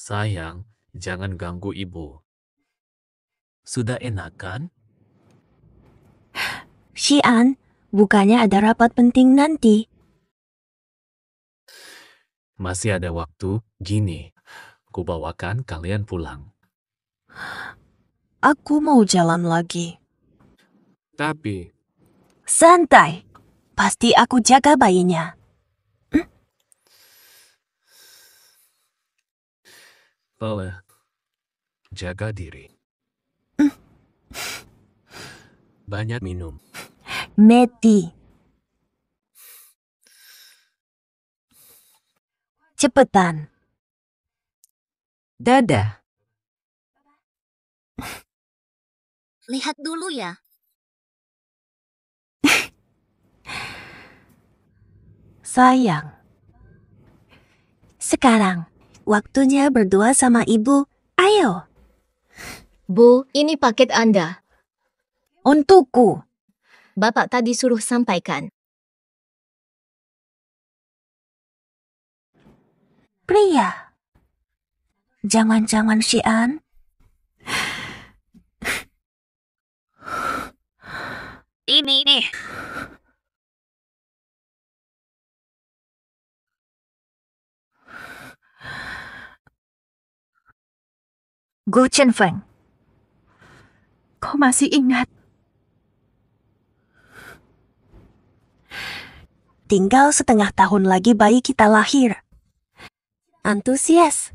Sayang, jangan ganggu ibu. Sudah enak kan? Xian, bukannya ada rapat penting nanti. Masih ada waktu. Gini, ku bawakan kalian pulang. Aku mau jalan lagi. Tapi, Santai. Pasti aku jaga bayinya. boleh. Jaga diri. Banyak minum. Meti. Cepetan. Dadah. Lihat dulu ya. Sayang. Sekarang, waktunya berdua sama ibu. Ayo. Bu, ini paket Anda. Untukku. Bapak tadi suruh sampaikan. Pria. Jangan-jangan Xian. Ini nih. Gu Chenfeng. Kau masih ingat? Tinggal setengah tahun lagi bayi kita lahir. Antusias.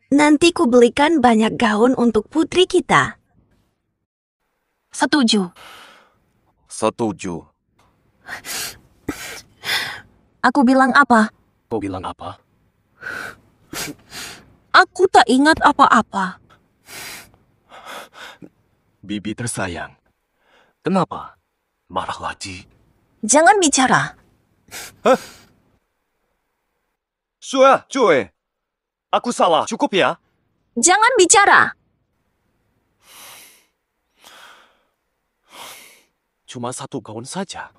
Nanti ku belikan banyak gaun untuk putri kita. Setuju. Setuju. Aku bilang apa? Kau bilang apa? Aku tak ingat apa-apa. Bibi tersayang. Kenapa? Marah lagi? Jangan bicara. Sue, cuy. Aku salah, cukup ya? Jangan bicara. Cuma satu gaun saja.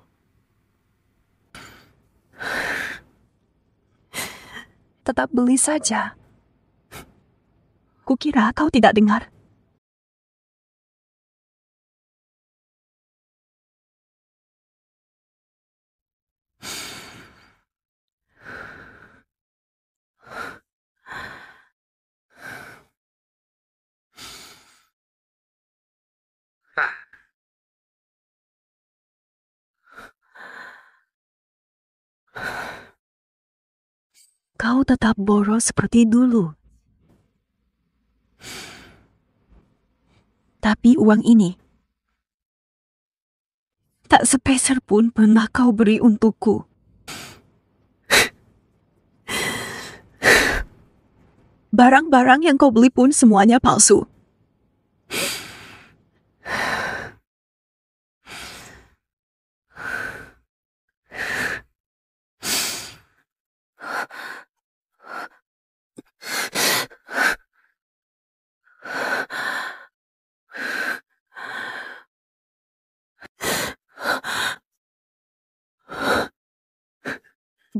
Tetap beli saja. Kukira kau tidak dengar. Kau tetap boros seperti dulu. Tapi uang ini tak sepeser pun pernah kau beri untukku. Barang-barang yang kau beli pun semuanya palsu.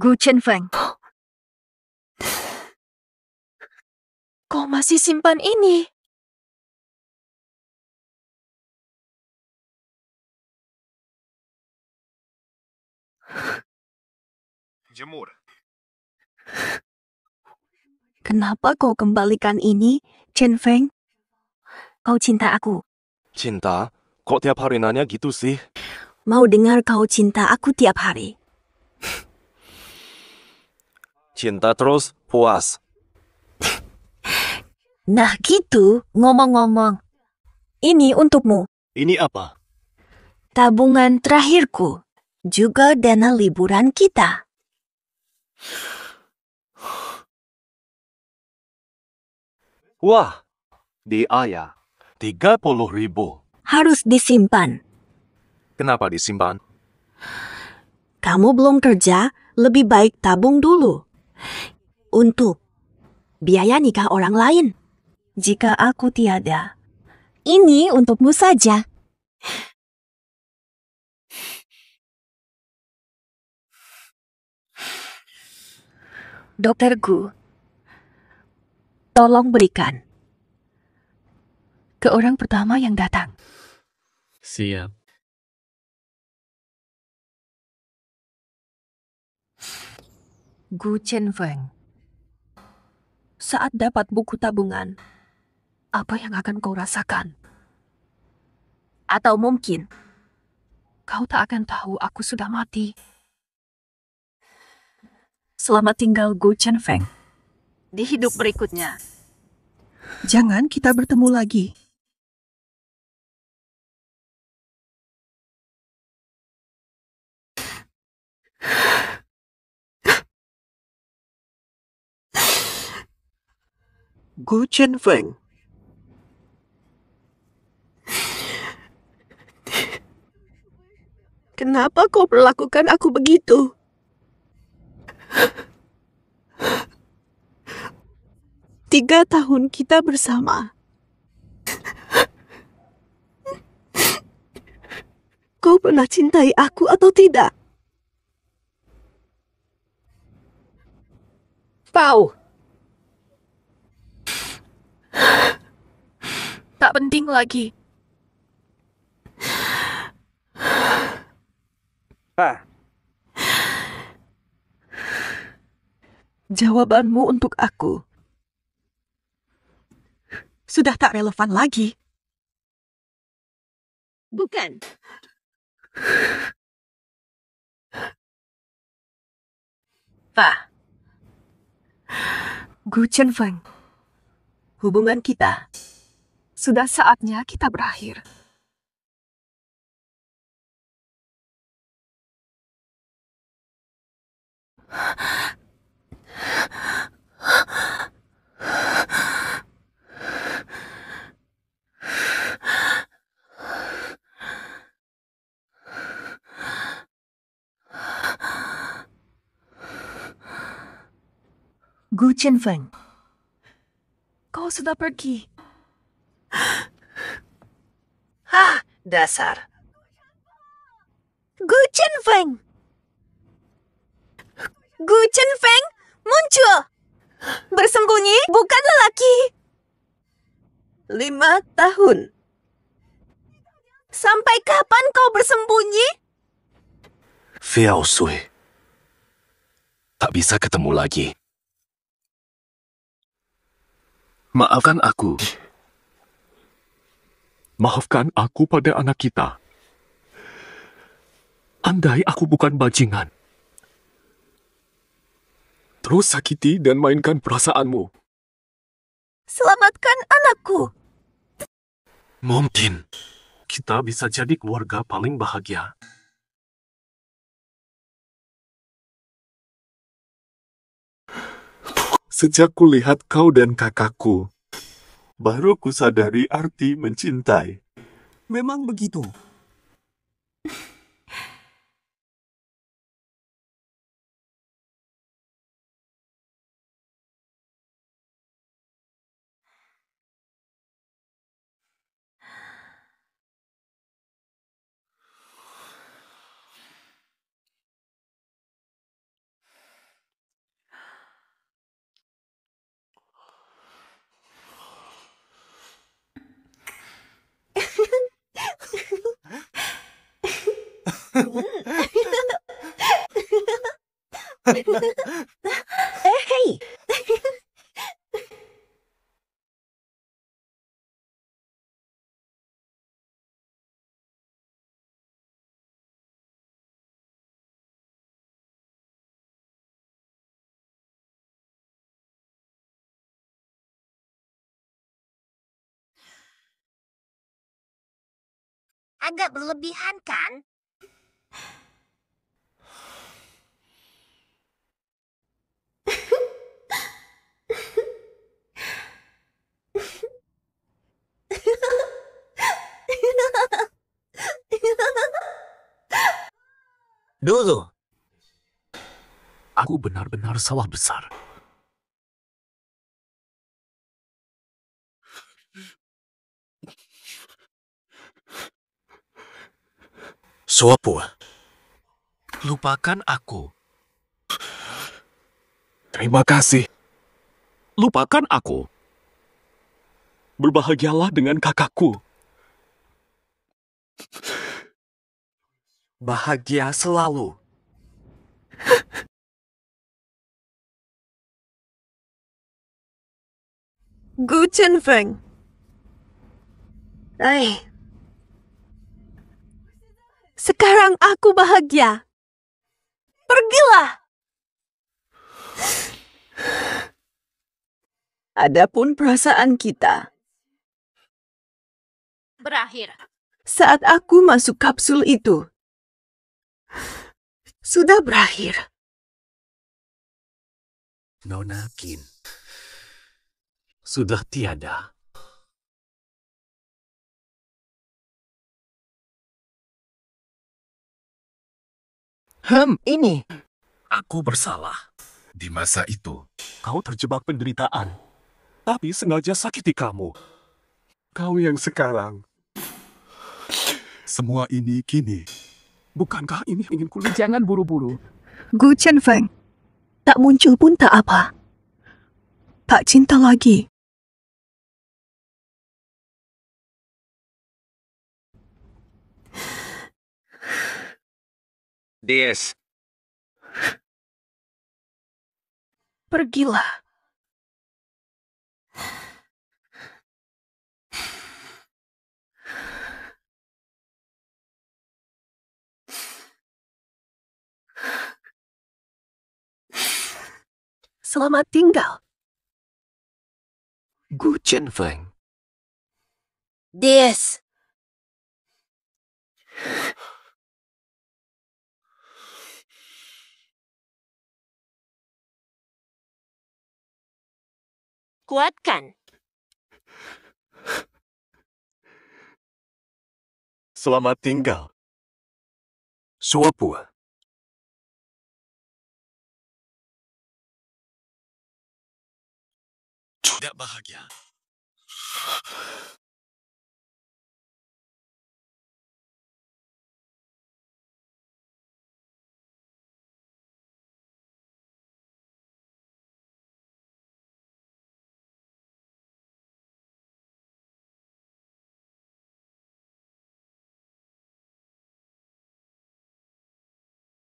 Gu Chenfeng, Kau masih simpan ini? Jemur. Kenapa kau kembalikan ini, Chen Feng? Kau cinta aku. Cinta? Kok tiap hari nanya gitu sih? Mau dengar kau cinta aku tiap hari. Cinta terus puas. Nah gitu, ngomong-ngomong. Ini untukmu. Ini apa? Tabungan terakhirku. Juga dana liburan kita. Wah, diaya 30.000. Harus disimpan. Kenapa disimpan? Kamu belum kerja, lebih baik tabung dulu. Untuk biaya nikah orang lain. Jika aku tiada, ini untukmu saja. Dokter Gu, tolong berikan ke orang pertama yang datang. Siap. Gu Chenfeng, saat dapat buku tabungan, apa yang akan kau rasakan? Atau mungkin kau tak akan tahu aku sudah mati. Selamat tinggal Gu Chenfeng. Di hidup berikutnya, Jangan kita bertemu lagi. Gu Chenfeng. Kenapa kau perlakukan aku begitu? 3 tahun kita bersama. Kau pernah cintai aku atau tidak? Tahu. tak penting lagi. Jawabanmu untuk aku sudah tak relevan lagi. Bukan. Gu Chenfeng, hubungan kita sudah saatnya kita berakhir. Gu Chenfeng, kau sudah pergi. Dasar. Gu Chenfeng! Gu Chenfeng, muncul! Bersembunyi bukan lelaki. 5 tahun. Sampai kapan kau bersembunyi? Fiao Sui. Tak bisa ketemu lagi. Maafkan aku. Maafkan aku pada anak kita. Andai aku bukan bajingan. Terus sakiti dan mainkan perasaanmu. Selamatkan anakku. Mungkin kita bisa jadi keluarga paling bahagia. Sejak kulihat kau dan kakakku, baru kusadari arti mencintai. Memang begitu. Hei! Agak berlebihan, kan? Dulu, Aku benar-benar salah besar. Suapu, lupakan aku. Terima kasih. Lupakan aku. Berbahagialah dengan kakakku. bahagia selalu. Gu Chenfeng. Sekarang aku bahagia. Pergilah. Adapun perasaan kita, Berakhir. saat aku masuk kapsul itu, sudah berakhir. Nona Qin sudah tiada. Ini. Aku bersalah. Di masa itu, kau terjebak penderitaan, tapi sengaja sakiti kamu. Kau yang sekarang. Semua ini kini. Bukankah ini ingin kulihat? Jangan buru-buru. Gu Chenfeng. Tak muncul pun tak apa. Tak cinta lagi. DS. Pergilah. Selamat tinggal. Gu Chenfeng. Des. Kuatkan. Selamat tinggal. Suapu. Tidak bahagia.